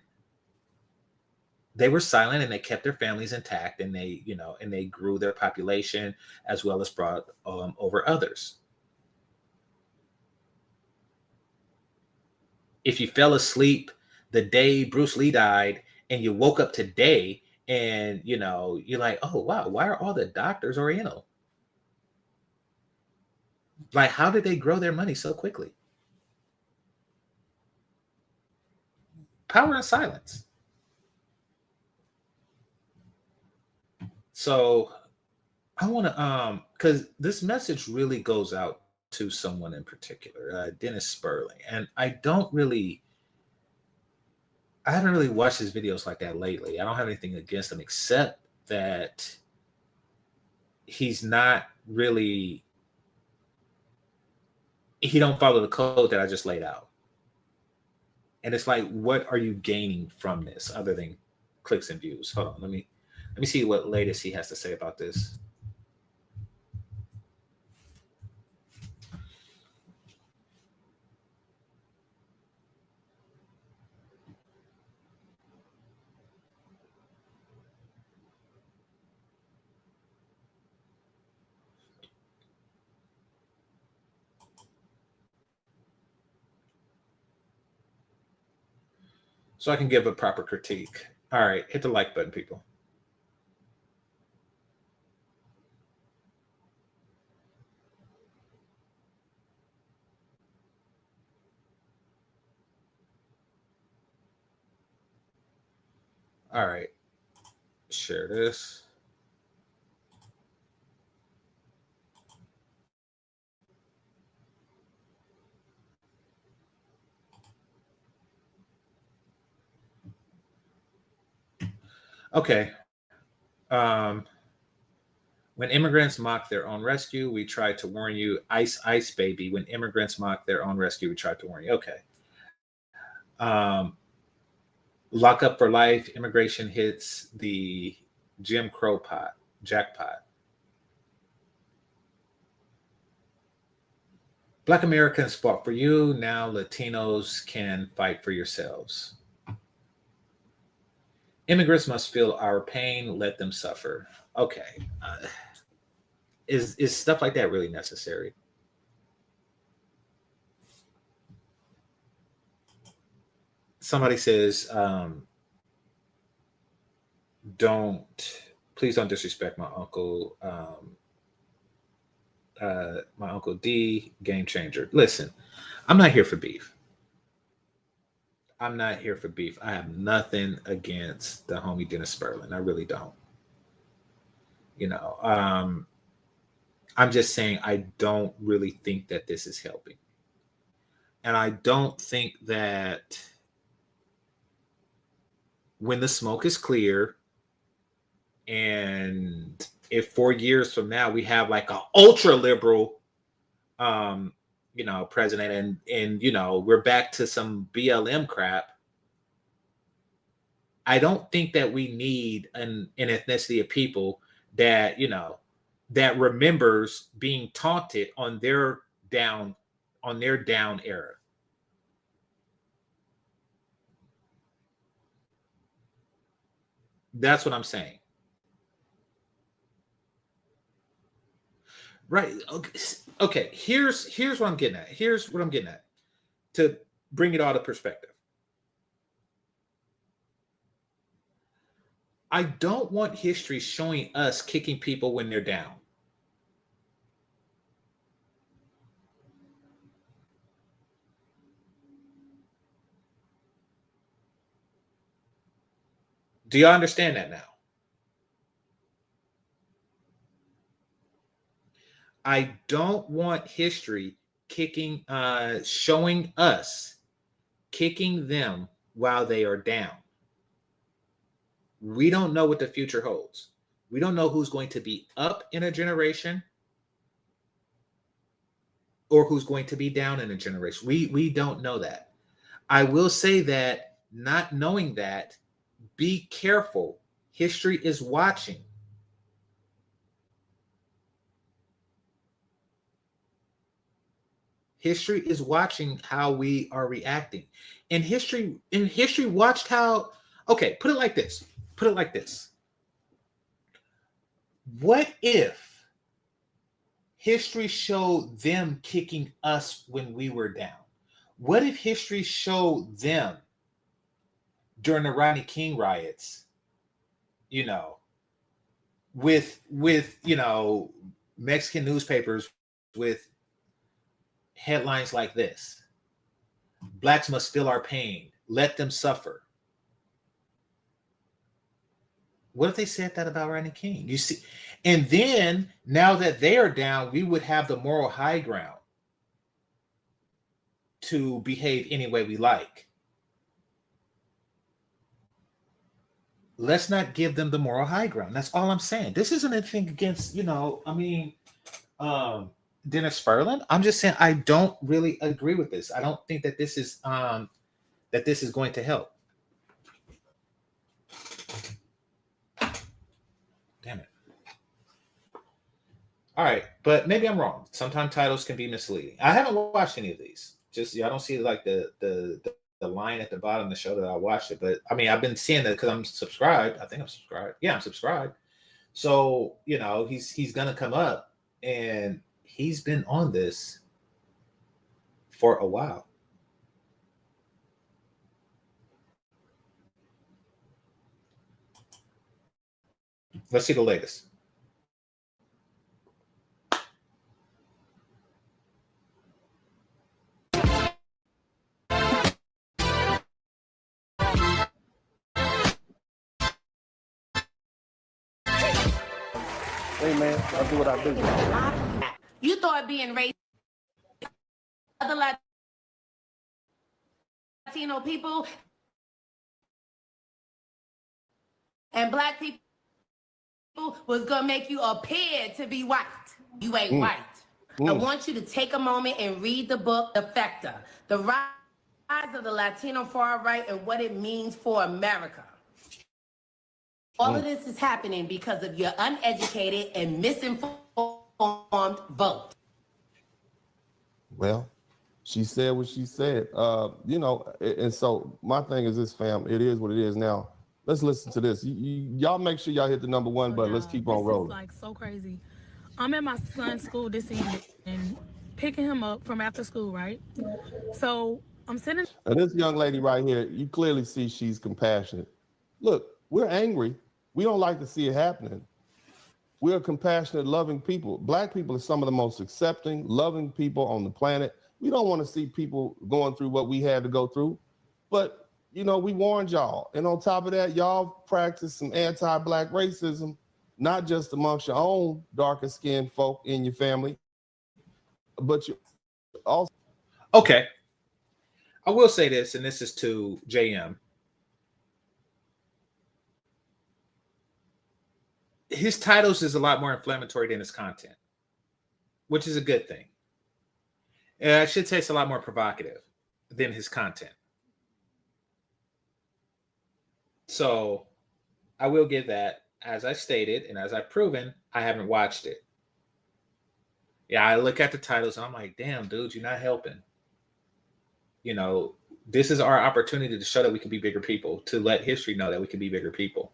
They were silent and they kept their families intact, and they grew their population as well as brought over others. If you fell asleep the day Bruce Lee died and you woke up today and, you're like, oh, wow, why are all the doctors Oriental? Like, how did they grow their money so quickly? Power and silence. So I want to, because this message really goes out to someone in particular, Dennis Sperling. And I haven't really watched his videos like that lately. I don't have anything against him except that he's not really, he don't follow the code that I just laid out. And it's like, what are you gaining from this other than clicks and views? Hold on, let me see what latest he has to say about this. so I can give a proper critique. All right, hit the like button, people. All right, share this. Okay. When immigrants mock their own rescue, we try to warn you. Ice, ice, baby. When immigrants mock their own rescue, we try to warn you. Okay. Um, Lock up for life. Immigration hits the Jim Crow jackpot. Black Americans fought for you. Now Latinos can fight for yourselves. Immigrants must feel our pain. Let them suffer. Okay. Is stuff like that really necessary? Somebody says, please don't disrespect my uncle. My uncle D, GameChanger. Listen, I'm not here for beef. I'm not here for beef. I have nothing against the homie Dennis Sperlin. I really don't. You know, I'm just saying I don't really think that this is helping. And I don't think that when the smoke is clear, and if 4 years from now we have like an ultra liberal president, and we're back to some BLM crap, I don't think that we need an ethnicity of people that that remembers being taunted on their down era. That's what I'm saying. Right. Okay. Here's what I'm getting at. Here's what I'm getting at to bring it all to perspective. I don't want history showing us kicking people when they're down. Do y'all understand that now? I don't want history showing us kicking them while they are down. We don't know what the future holds. We don't know who's going to be up in a generation or who's going to be down in a generation. We don't know that. I will say that, not knowing that, be careful. History is watching. History is watching how we are reacting. And history watched how, okay, put it like this. What if history showed them kicking us when we were down? What if history showed them during the Rodney King riots, with Mexican newspapers with headlines like this: Blacks must feel our pain, let them suffer. What if they said that about Rodney King? You see, and then now that they are down, we would have the moral high ground to behave any way we like. Let's not give them the moral high ground. That's all I'm saying. This isn't anything against, Dennis Sperlin. I'm just saying I don't really agree with this. I don't think that this is going to help. Damn it. All right, but maybe I'm wrong. Sometimes titles can be misleading. I haven't watched any of these. Just I don't see like the line at the bottom to show that I watched it. But I mean, I've been seeing that because I'm subscribed. I think I'm subscribed. Yeah, I'm subscribed. So he's gonna come up, and he's been on this for a while. Let's see the latest. Hey man, I do what I do. You thought being racist, other Latino people and black people was gonna make you appear to be white. You ain't white. I want you to take a moment and read the book, The Factor, The Rise of the Latino Far Right and What It Means for America. All of this is happening because of your uneducated and misinformed vote. Well, she said what she said. You know, and so my thing is this, fam. It is what it is now. Let's listen to this. Y'all make sure y'all hit the number one button. Let's keep on rolling. This is like so crazy. I'm at my son's school this evening and picking him up from after school, right? So I'm sitting. Now, this young lady right here, you clearly see she's compassionate. Look, we're angry. We don't like to see it happening. We're compassionate, loving people. Black people are some of the most accepting, loving people on the planet. We don't want to see people going through what we had to go through. But, you know, we warned y'all. And on top of that, y'all practice some anti-Black racism, not just amongst your own darker skinned folk in your family, but you also. Okay. I will say this, and this is to JM. His titles is a lot more inflammatory than his content, which is a good thing. I should say it's a lot more provocative than his content. So I will give that. As I stated, and as I've proven, I haven't watched it. Yeah, I look at the titles and I'm like, damn, dude, you're not helping. You know, this is our opportunity to show that we can be bigger people, to let history know that we can be bigger people.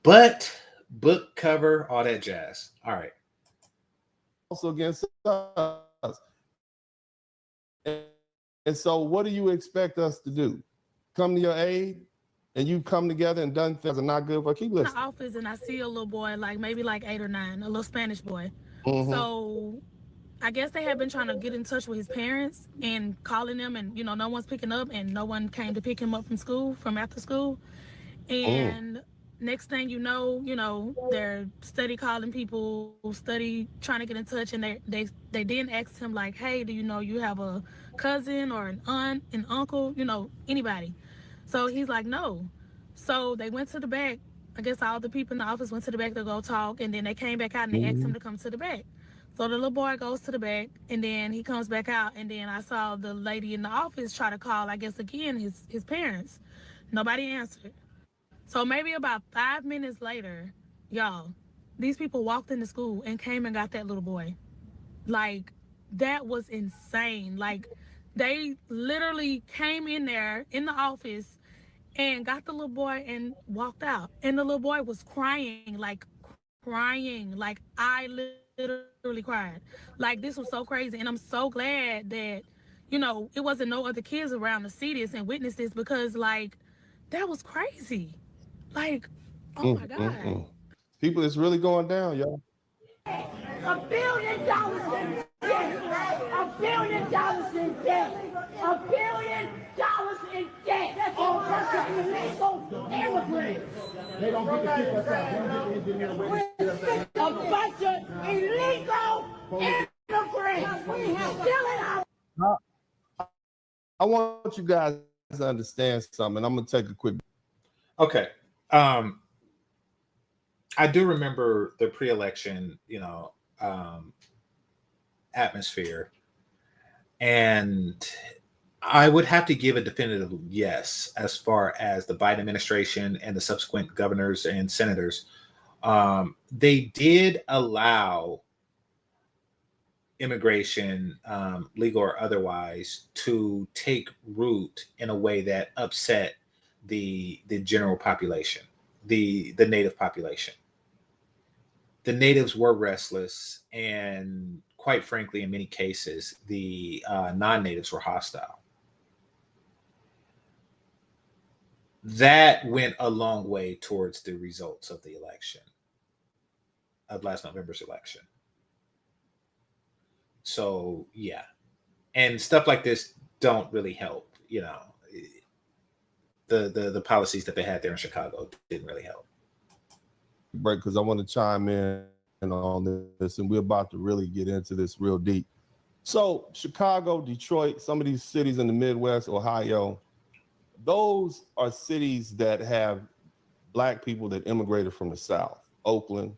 But book cover, all that jazz. All right. Also against us. And so what do you expect us to do? Come to your aid? And you've come together and done things that are not good for. Keep listening. In the office and I see a little boy, like maybe like 8 or 9, a little Spanish boy. So I guess they have been trying to get in touch with his parents and calling them, and you know, no one's picking up, and no one came to pick him up from school, from after school. And next thing you know, they're steady calling people, steady trying to get in touch, and they then asked him like, hey, do you know you have a cousin or an aunt, an uncle, anybody? So he's like, no. So they went to the back. I guess all the people in the office went to the back to go talk, and then they came back out and they asked him to come to the back. So the little boy goes to the back, and then he comes back out, and then I saw the lady in the office try to call, I guess again, his parents. Nobody answered. So maybe about 5 minutes later, y'all, these people walked into school and came and got that little boy. Like, that was insane. Like, they literally came in there in the office and got the little boy and walked out. And the little boy was crying. Like I literally cried. Like, this was so crazy. And I'm so glad that, it wasn't no other kids around to see this and witness this, because, like, that was crazy. Like, oh my God. People, it's really going down, y'all. $1 billion in debt. $1 billion in debt. $1 billion in debt. On purpose illegal immigrants. They don't get to kick us out. They don't get the engineer. A bunch of illegal immigrants. We have stealing our. I want you guys to understand something. I'm gonna take a quick. Okay. I do remember the pre-election, atmosphere, and I would have to give a definitive yes as far as the Biden administration and the subsequent governors and senators. They did allow immigration, legal or otherwise, to take root in a way that upset the general population, the native population. The natives were restless, and quite frankly, in many cases, the non-natives were hostile. that went a long way towards the results of the election, of last November's election. So yeah, and stuff like this don't really help. The policies that they had there in Chicago didn't really help. Break, because I want to chime in on this, and we're about to really get into this real deep. So Chicago, Detroit, some of these cities in the Midwest, Ohio, those are cities that have Black people that immigrated from the South. Oakland,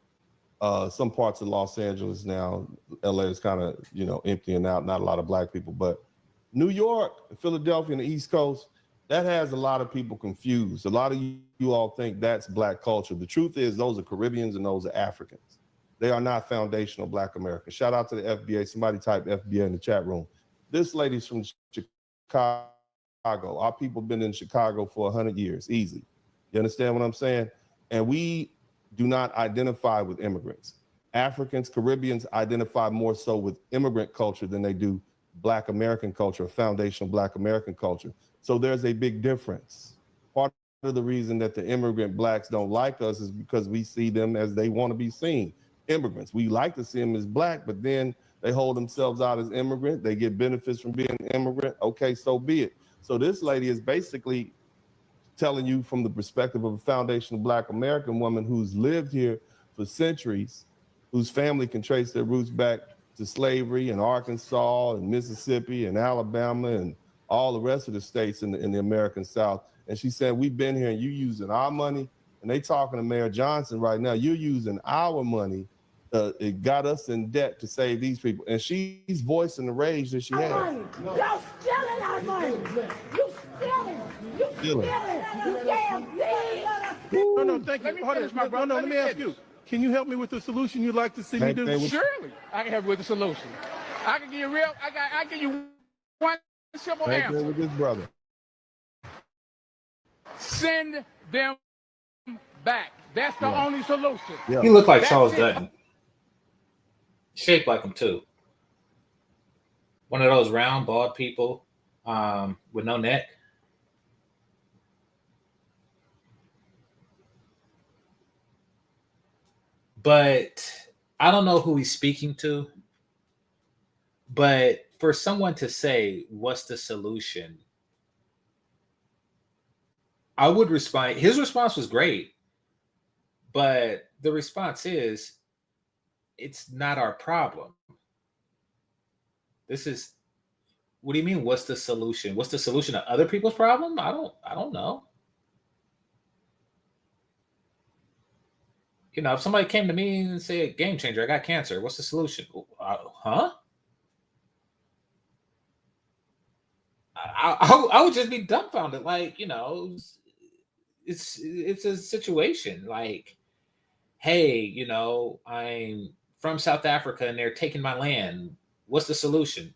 some parts of Los Angeles now. LA is kind of, emptying out, not a lot of Black people, but New York, Philadelphia, and the East Coast, that has a lot of people confused. A lot of you all think that's Black culture. The truth is those are Caribbeans and those are Africans. They are not foundational Black Americans. Shout out to the FBA. Somebody type FBA in the chat room. This lady's from Chicago. Our people have been in Chicago for 100 years, easy. You understand what I'm saying? And we do not identify with immigrants. Africans, Caribbeans identify more so with immigrant culture than they do Black American culture, foundational Black American culture. So there's a big difference. Part of the reason that the immigrant Blacks don't like us is because we see them as they want to be seen, immigrants. We like to see them as Black, but then they hold themselves out as immigrant. They get benefits from being an immigrant. Okay, so be it. So this lady is basically telling you from the perspective of a foundational Black American woman who's lived here for centuries, whose family can trace their roots back to slavery in Arkansas and Mississippi and Alabama and all the rest of the states in the American South. And she said, we've been here and you using our money. And they talking to Mayor Johnson right now. You're using our money. It got us in debt to save these people. And she's voicing the rage that she has. Y'all stealing our money. You stealing. You stealing. You damn thieves. No, thank you. Hold on, let me ask you. Can you help me with the solution you'd like to see me do? Surely, I can help you with the solution. I can give you I give you one simple answer. With this brother. Send them back. That's the only solution. Yeah. He looked like Charles Dutton. Shaped like him too. One of those round, bald people with no neck. But I don't know who he's speaking to. But for someone to say, what's the solution? I would respond. His response was great. But the response is, it's not our problem. This is, what do you mean? What's the solution? What's the solution to other people's problem? I don't know. If somebody came to me and said, GameChanger, I got cancer. What's the solution? Huh? I would just be dumbfounded. It's a situation. Hey, I'm from South Africa and they're taking my land. What's the solution?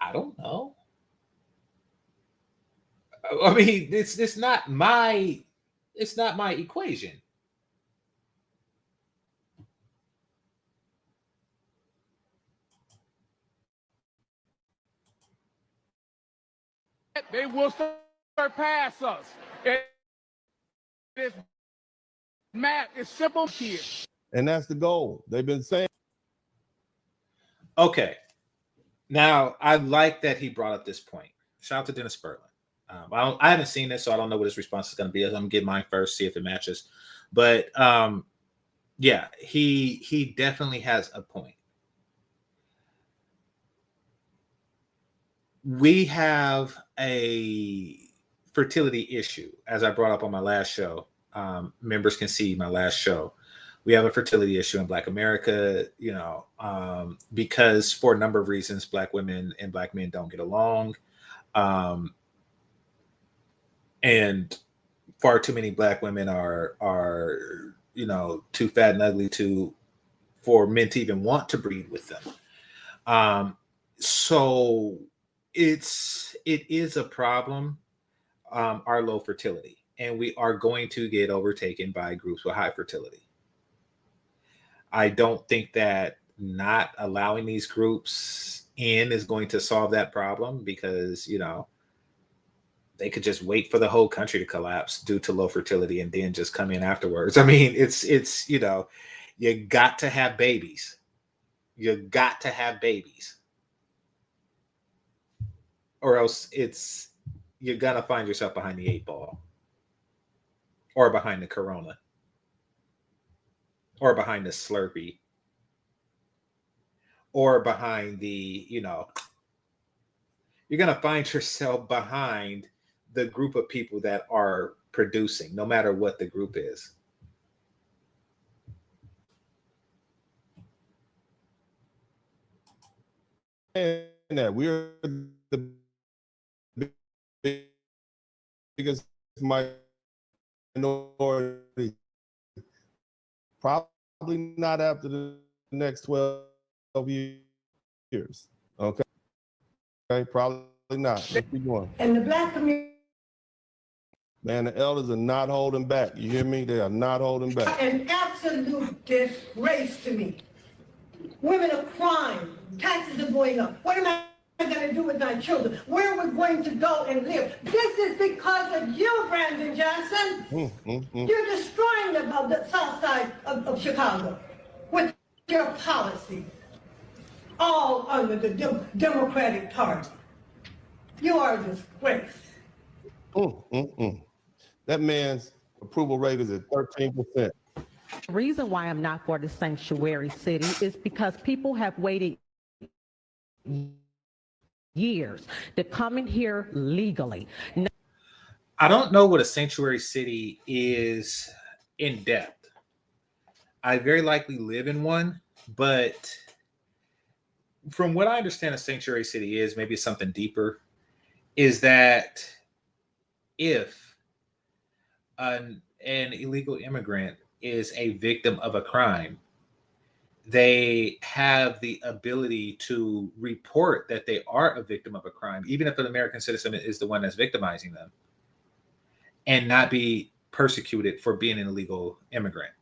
I don't know. I mean, it's not my equation. They will surpass us. It's math. It's simple here. And that's the goal. They've been saying. Okay. Now, I like that he brought up this point. Shout out to Dennis Sperling. I haven't seen this, so I don't know what his response is going to be. I'm going to get mine first, see if it matches. But yeah, he definitely has a point. We have a fertility issue, as I brought up on my last show. Members can see my last show. We have a fertility issue in Black America, because for a number of reasons, Black women and Black men don't get along. And far too many Black women are too fat and ugly for men to even want to breed with them. So it is a problem, our low fertility, and we are going to get overtaken by groups with high fertility. I don't think that not allowing these groups in is going to solve that problem because, they could just wait for the whole country to collapse due to low fertility and then just come in afterwards. I mean, it's you know, you got to have babies. You got to have babies. Or else you're gonna find yourself behind the 8 ball. Or behind the Corona. Or behind the Slurpee. Or behind the, you know, you're going to find yourself behind the group of people that are producing, no matter what the group is. And that we're the biggest minority, probably not after the next 12 years. Okay, probably not. Let's keep going. And the black community. Man, the elders are not holding back. You hear me? They are not holding back. An absolute disgrace to me. Women are crying. Taxes are going up. What am I going to do with my children? Where are we going to go and live? This is because of you, Brandon Johnson. You're destroying the south side of Chicago with your policy, all under the Democratic Party. You are a disgrace. That man's approval rate is at 13%. The reason why I'm not for the sanctuary city is because people have waited years to come in here legally. I don't know what a sanctuary city is in depth. I very likely live in one, but from what I understand a sanctuary city is, maybe something deeper, is that if an illegal immigrant is a victim of a crime, they have the ability to report that they are a victim of a crime, even if an American citizen is the one that's victimizing them, and not be persecuted for being an illegal immigrant.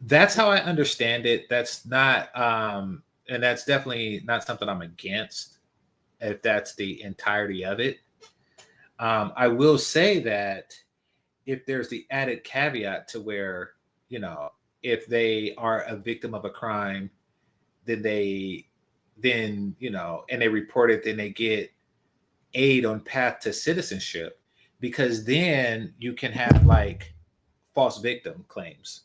That's how I understand it. That's not, and that's definitely not something I'm against, if that's the entirety of it. I will say that if there's the added caveat to where, you know, if they are a victim of a crime, then you know, and they report it, then they get aid on path to citizenship, because then you can have like false victim claims.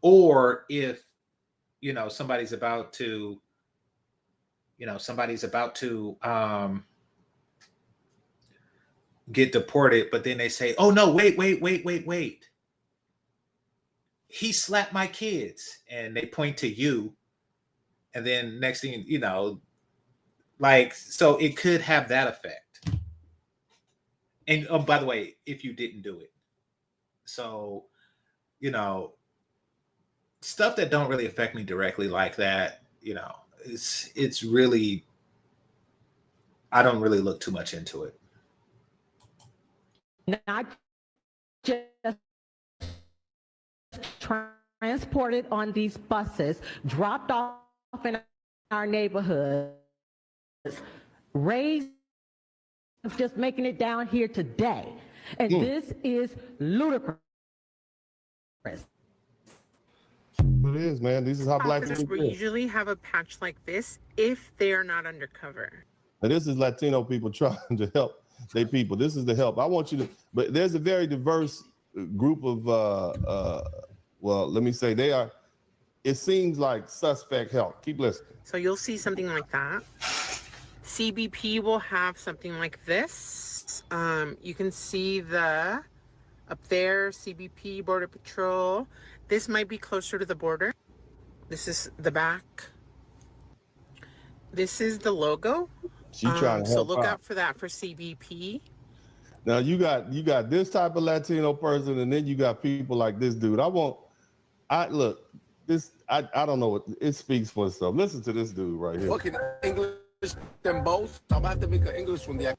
Or if, you know, somebody's about to get deported, but then they say, oh no, wait. He slapped my kids. And they point to you. And then next thing, you know, like, so it could have that effect. And by the way, if you didn't do it. So, you know, stuff that don't really affect me directly like that, you know, it's really, I don't really look too much into it. Not just transported on these buses, dropped off in our neighborhoods, raised, just making it down here today. And this is ludicrous. It is, man. This is how black Officers people will live. usually have a patch like this if they are not undercover. Now, this is Latino people trying to help their people. This is the help. I want you to, but there's a very diverse group of, well, let me say they are, it seems like suspect help. Keep listening. So you'll see something like that. CBP will have something like this. You can see up there, CBP, Border Patrol. This might be closer to the border. This is the back. This is the logo. She trying to help so look out out for that for CBP. Now you got this type of Latino person, and then you got people like this dude. I don't know what it speaks for itself. Listen to this dude right here. Okay, English them both. I'm about to make an English one there.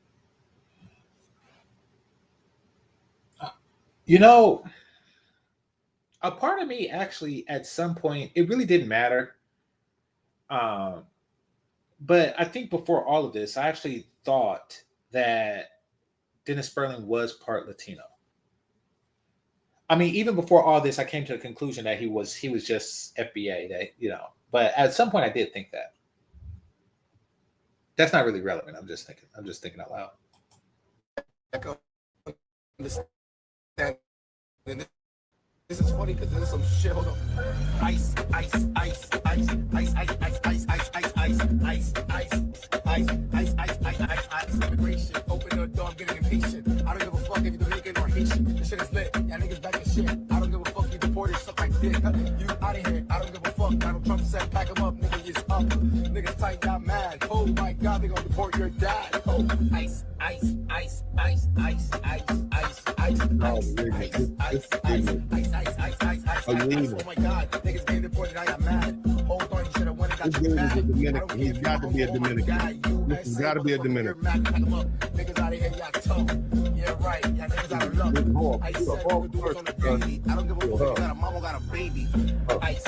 You know, a part of me actually at some point, it really didn't matter. But I think before all of this, I actually thought that Dennis Sperling was part Latino. I mean, even before all this, I came to the conclusion that he was just FBA. That. But at some point, I did think that. That's not really relevant. I'm just thinking out loud. This is funny because there's some shit. Hold on. Ice. Immigration. Open the door, I'm getting impatient. I don't give a fuck if you're Dominican or Haitian. This shit is lit. Y'all niggas back in shit. I don't give a fuck if you deported, suck my dick. You out of here. I don't give a fuck. Donald Trump said, pack him up, nigga, it's up. Niggas tight, got mad. Oh my god, they gonna deport your dad. Oh, ice. Oh my god, niggas getting deported, I got mad. Hold on, you should have went and got your bag. Dominican. He's got to be a Dominican. He's got to be a Dominican. Niggas out of here, y'all tough. Yeah, right. Y'all niggas out of luck. I said we do this on the daily. I don't give a fuck if you got a mama, got a baby. Ice.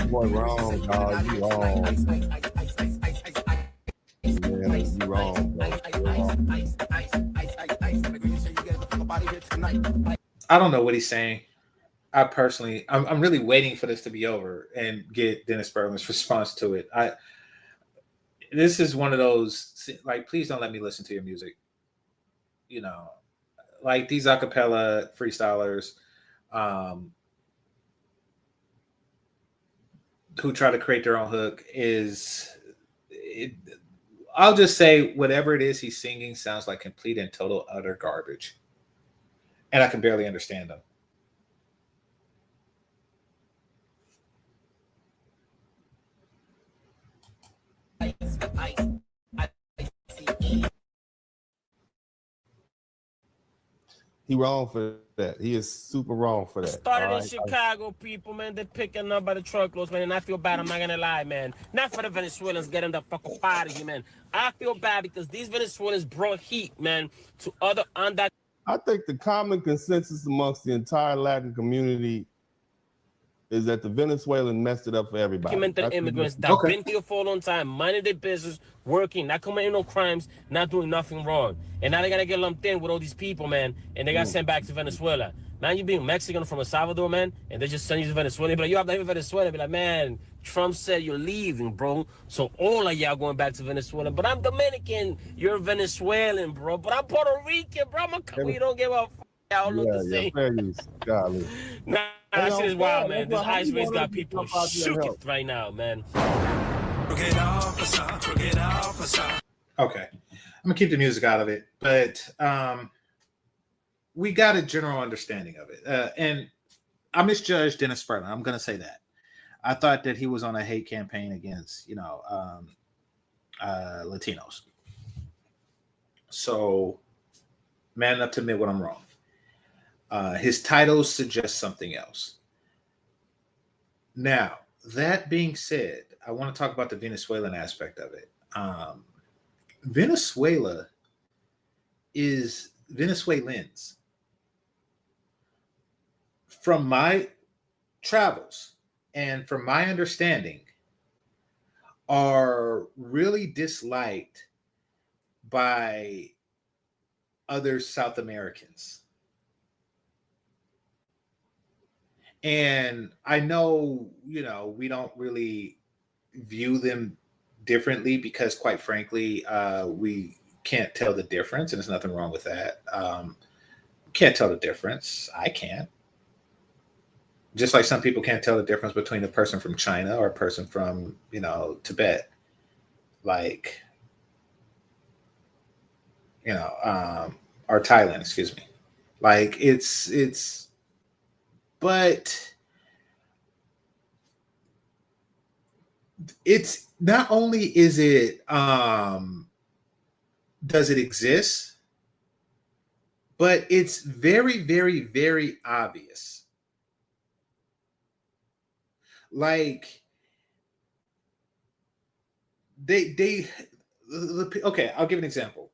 Boy, wrong, dog. You wrong. Man, you wrong, bro. I don't know what he's saying. I'm really waiting for this to be over and get Dennis Sperling's response to it. This is one of those, like, please don't let me listen to your music. Like these acapella freestylers who try to create their own hook I'll just say whatever it is he's singing sounds like complete and total utter garbage. And I can barely understand them. He wrong for that. He is super wrong for that. Started in Chicago, people, man. They're picking up by the truckloads, man. And I feel bad. I'm not gonna lie, man. Not for the Venezuelans getting the fuck up out of here, man. I feel bad because these Venezuelans brought heat, man, to other undocumented. I think the common consensus amongst the entire Latin community is that the Venezuelan messed it up for everybody. Immigrants that been here for a long time, minding their business, working, not committing no crimes, not doing nothing wrong. And now they're gonna get lumped in with all these people, man, and they got sent back to Venezuela. Man, you being Mexican from El Salvador, man, and they just send you to Venezuela. But like, you have to leave Venezuela. Be like, man, Trump said you're leaving, bro. So all of y'all going back to Venezuela. But I'm Dominican, you're Venezuelan, bro. But I'm Puerto Rican, bro. We don't give a fuck. Y'all look the same. Nah, that shit is wild, man. This ice race got people shook right now, man. Okay. I'm gonna keep the music out of it, but we got a general understanding of it. And I misjudged Dennis Sperling. I'm gonna say that. I thought that he was on a hate campaign against, Latinos. So, man enough to admit when I'm wrong. His titles suggest something else. Now, that being said, I want to talk about the Venezuelan aspect of it. Venezuela is Venezuelans. From my travels and from my understanding, are really disliked by other South Americans. And I know, we don't really view them differently because, quite frankly, we can't tell the difference, and there's nothing wrong with that. Can't tell the difference. I can't. Just like some people can't tell the difference between a person from China or a person from, Tibet. Like, or Thailand, excuse me. Like, but it's not only is it does it exist, but it's very, very, very obvious. Like okay, I'll give an example.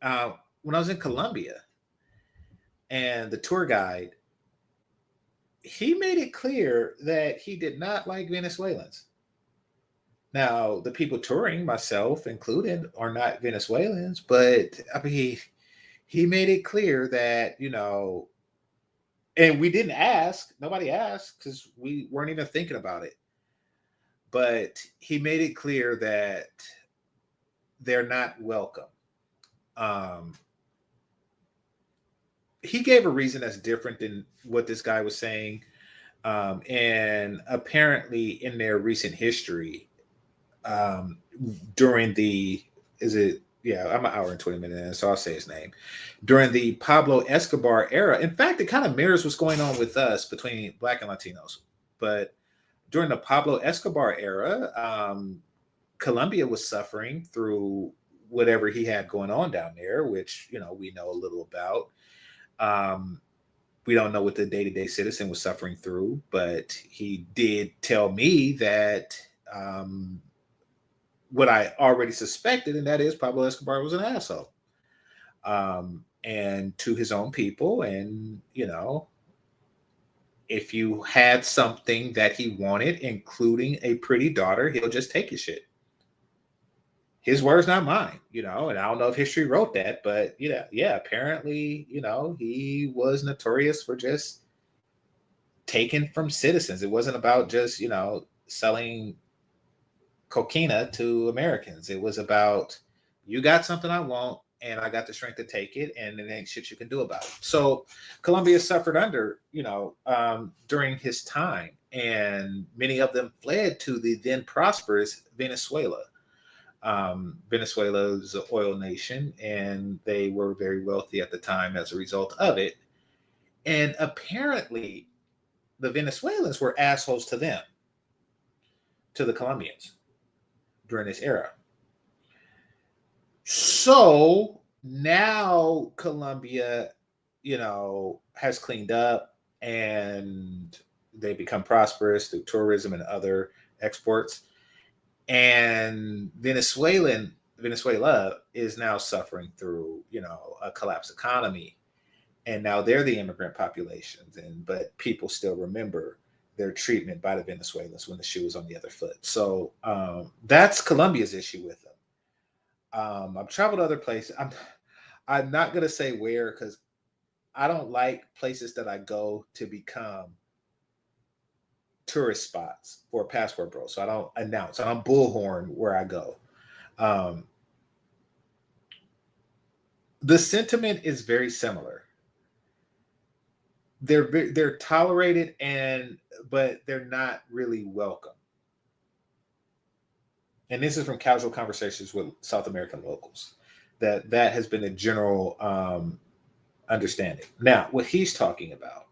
When I was in Colombia and the tour guide, he made it clear that he did not like Venezuelans. Now, the people touring, myself included, are not Venezuelans, but I mean, he made it clear that, and we didn't ask, nobody asked because we weren't even thinking about it. But he made it clear that they're not welcome. He gave a reason that's different than what this guy was saying. And apparently, in their recent history, during I'm an hour and 20 minutes in, so I'll say his name. During the Pablo Escobar era, in fact, it kind of mirrors what's going on with us between Black and Latinos. But during the Pablo Escobar era, Colombia was suffering through whatever he had going on down there, which, we know a little about. We don't know what the day-to-day citizen was suffering through, but he did tell me that what I already suspected, and that is Pablo Escobar was an asshole. And to his own people. And, if you had something that he wanted, including a pretty daughter, he'll just take your shit. His words, not mine, and I don't know if history wrote that, but apparently, he was notorious for just taking from citizens. It wasn't about just, selling cocaine to Americans. It was about, you got something I want, and I got the strength to take it, and there ain't shit you can do about it. So Colombia suffered under, during his time, and many of them fled to the then prosperous Venezuela. Venezuela is an oil nation, and they were very wealthy at the time as a result of it. And apparently, the Venezuelans were assholes to them, to the Colombians, during this era. So now Colombia, has cleaned up, and they become prosperous through tourism and other exports. And Venezuela is now suffering through, a collapsed economy. And now they're the immigrant populations, but people still remember their treatment by the Venezuelans when the shoe was on the other foot. So that's Colombia's issue with them. I've traveled other places. I'm not going to say where, because I don't like places that I go to become tourist spots for passport bro. So I don't announce, I don't bullhorn where I go. The sentiment is very similar. They're tolerated, but they're not really welcome. And this is from casual conversations with South American locals. That has been a general understanding. Now, what he's talking about.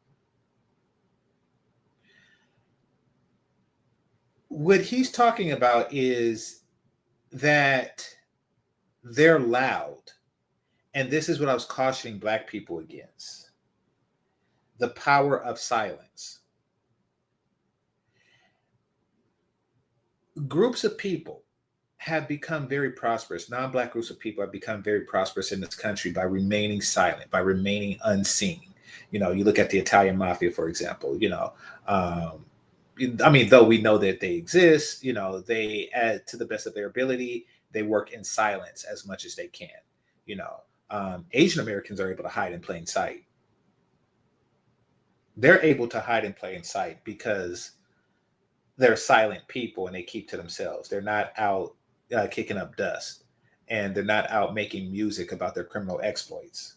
What he's talking about is that they're loud. And this is what I was cautioning Black people against. The power of silence. Groups of people have become very prosperous. Non-Black groups of people have become very prosperous in this country by remaining silent, by remaining unseen. You look at the Italian mafia, for example, though we know that they exist, they add to the best of their ability. They work in silence as much as they can. Asian Americans are able to hide in plain sight. They're able to hide in plain sight because they're silent people and they keep to themselves. They're not out kicking up dust, and they're not out making music about their criminal exploits.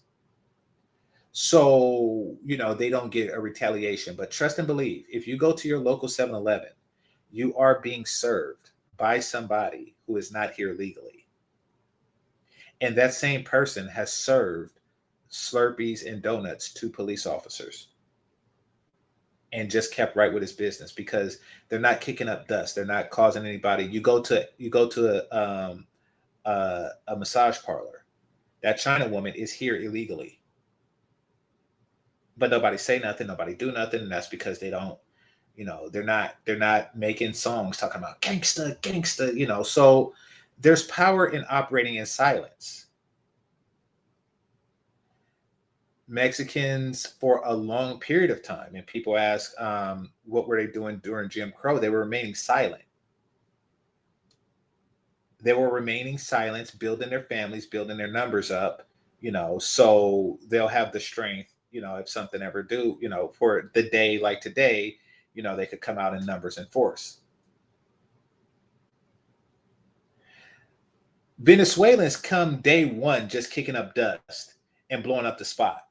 So, they don't get a retaliation. But trust and believe, if you go to your local 7-Eleven, you are being served by somebody who is not here legally. And that same person has served Slurpees and donuts to police officers and just kept right with his business because they're not kicking up dust. They're not causing anybody. You go to a massage parlor. That China woman is here illegally. But nobody say nothing, nobody do nothing, and that's because they don't, they're not making songs talking about gangsta, So there's power in operating in silence. Mexicans for a long period of time, and people ask, what were they doing during Jim Crow? They were remaining silent. They were remaining silent, building their families, building their numbers up, so they'll have the strength, if something ever do, for the day like today, they could come out in numbers and force. Venezuelans come day one just kicking up dust and blowing up the spot.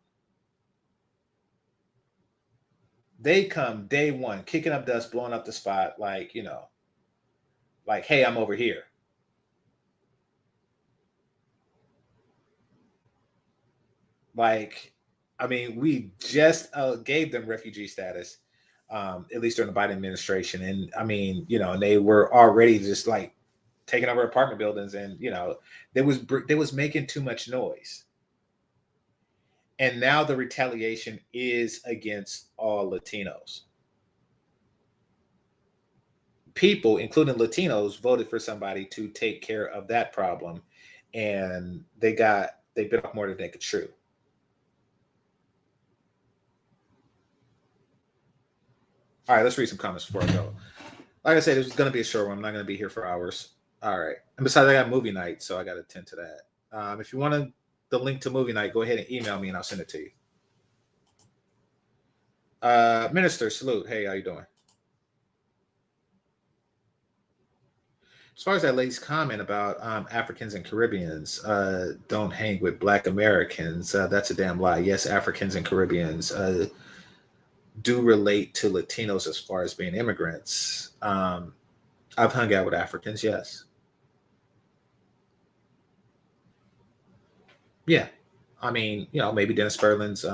They come day one kicking up dust, blowing up the spot, like, hey, I'm over here. Like, I mean, we just gave them refugee status, at least during the Biden administration. And I mean, and they were already just like taking over apartment buildings, and they was making too much noise. And now the retaliation is against all Latinos. People, including Latinos, voted for somebody to take care of that problem, and they bit off more than they could chew. All right, let's read some comments before I go. Like I said, this is going to be a short one. I'm not going to be here for hours. All right. And besides, I got movie night, so I got to attend to that. If you want the link to movie night, go ahead and email me, and I'll send it to you. Minister, salute. Hey, how you doing? As far as that lady's comment about Africans and Caribbeans don't hang with Black Americans, that's a damn lie. Yes, Africans and Caribbeans do relate to Latinos as far as being immigrants. I've hung out with Africans, yes. Yeah. I mean, maybe Dennis Furlan's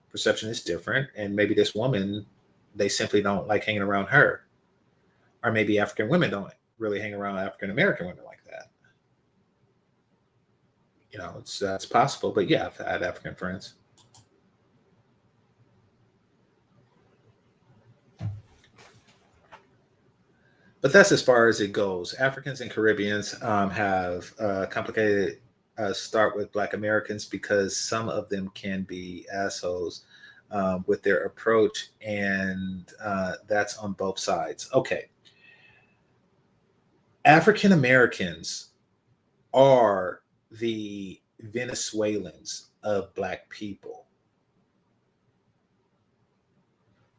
perception is different, and maybe this woman, they simply don't like hanging around her. Or maybe African women don't really hang around African American women like that. It's possible, but yeah, I've had African friends. But that's as far as it goes. Africans and Caribbeans have complicated start with Black Americans because some of them can be assholes with their approach, and that's on both sides. Okay. African Americans are the Venezuelans of Black people.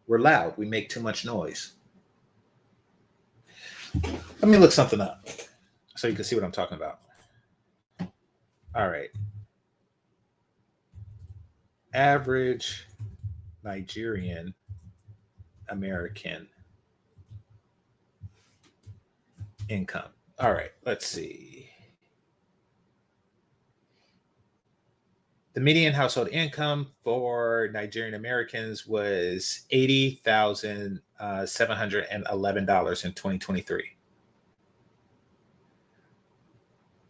We're loud. We make too much noise. Let me look something up so you can see what I'm talking about. All right. Average Nigerian American income. All right, let's see. The median household income for Nigerian Americans was $80,711 in 2023.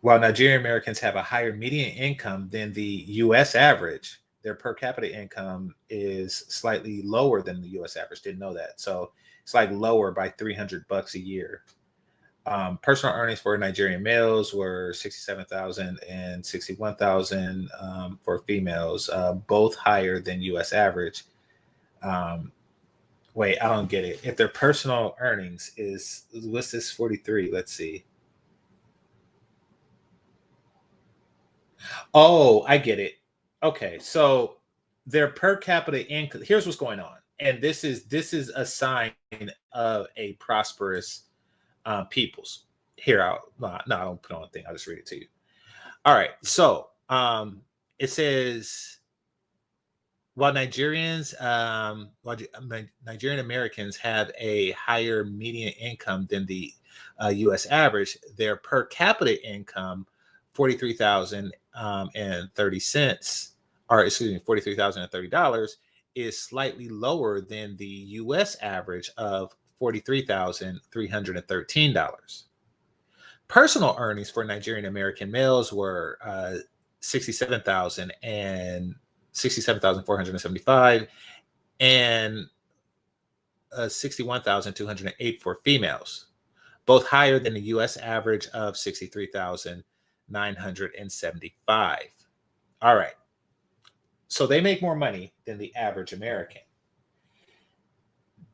While Nigerian Americans have a higher median income than the U.S. average, their per capita income is slightly lower than the U.S. average. Didn't know that. So it's like lower by $300 a year. Personal earnings for Nigerian males were $67,000 and $61,000 for females, both higher than U.S. average. Wait, I don't get it. If their personal earnings is, what's this 43? Let's see. Oh, I get it. Okay, so their per capita income. Here's what's going on, and this is a sign of a prosperous peoples. Here, I don't put on a thing. I'll just read it to you. All right, so it says while Nigerian Americans have a higher median income than the U.S. average, their per capita income $43,030 is slightly lower than the U.S. average of $43,313. Personal earnings for Nigerian American males were $67,000 and $67,475 and $61,208 for females, both higher than the U.S. average of $63,975. All right. So they make more money than the average American.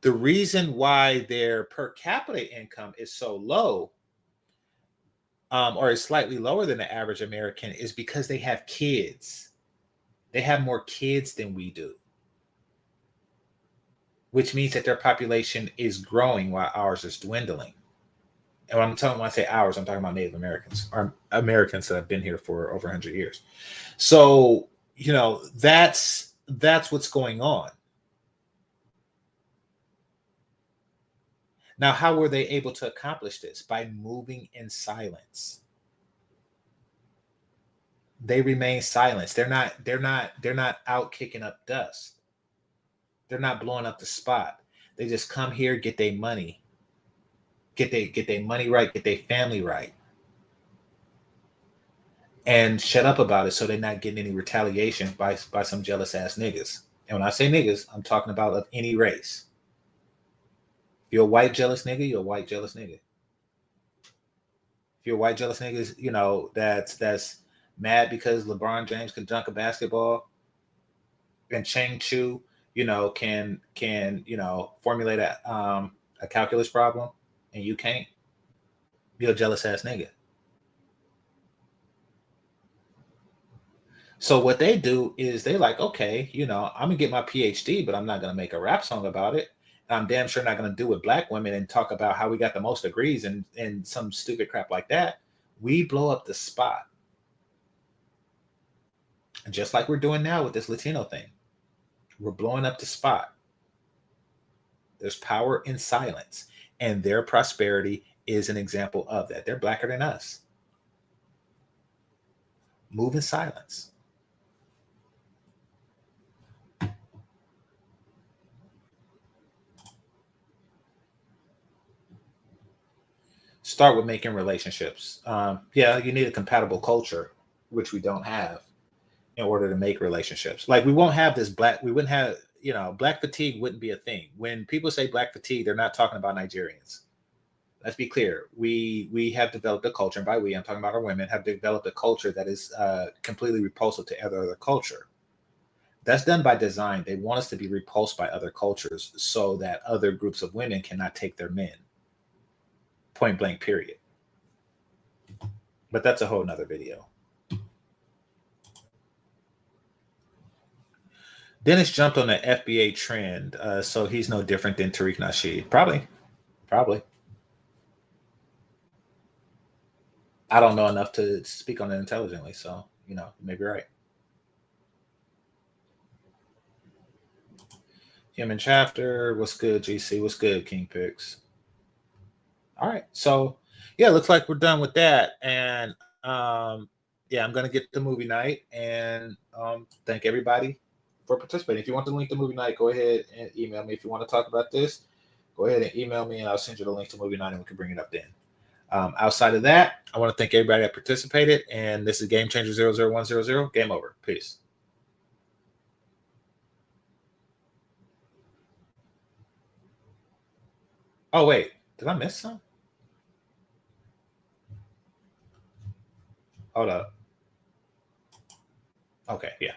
The reason why their per capita income is so low, or is slightly lower than the average American, is because they have kids. They have more kids than we do, which means that their population is growing while ours is dwindling. And when I say ours, I'm talking about Native Americans, or Americans that have been here for over 100 years. So, that's what's going on. Now, how were they able to accomplish this? By moving in silence. They remain silent. They're not out kicking up dust. They're not blowing up the spot. They just come here, get their money, get their money right, get their family right, and shut up about it, so they're not getting any retaliation by some jealous ass niggas. And when I say niggas, I'm talking about of any race. If you're a white jealous nigga, you're a white jealous nigga. If you're a white jealous nigga, that's mad because LeBron James can dunk a basketball and Cheng Chu, can formulate a calculus problem and you can't, you're a jealous ass nigga. So what they do is they like, okay, I'm gonna get my PhD, but I'm not gonna make a rap song about it. I'm damn sure not gonna do with black women and talk about how we got the most degrees and some stupid crap like that. We blow up the spot. And just like we're doing now with this Latino thing, we're blowing up the spot. There's power in silence, and their prosperity is an example of that. They're blacker than us. Move in silence. Start with making relationships. You need a compatible culture, which we don't have, in order to make relationships. Like we wouldn't have black fatigue wouldn't be a thing. When people say black fatigue, they're not talking about Nigerians. Let's be clear. We have developed a culture, and by we, I'm talking about our women, have developed a culture that is completely repulsive to other culture. That's done by design. They want us to be repulsed by other cultures so that other groups of women cannot take their men. Point blank, period. But that's a whole nother video. Dennis jumped on the FBA trend, so he's no different than Tariq Nasheed. Probably. I don't know enough to speak on it intelligently, so, you may be right. Human Chapter, what's good, GC? What's good, King Picks? All right, so yeah, looks like we're done with that, and I'm gonna get the movie night, and thank everybody for participating. If you want the link to movie night, go ahead and email me. If you want to talk about this, go ahead and email me, and I'll send you the link to movie night, and we can bring it up then. Outside of that, I want to thank everybody that participated, and this is GameChanger 00100. Game over. Peace. Oh wait, did I miss some? Hold up. Okay, yeah.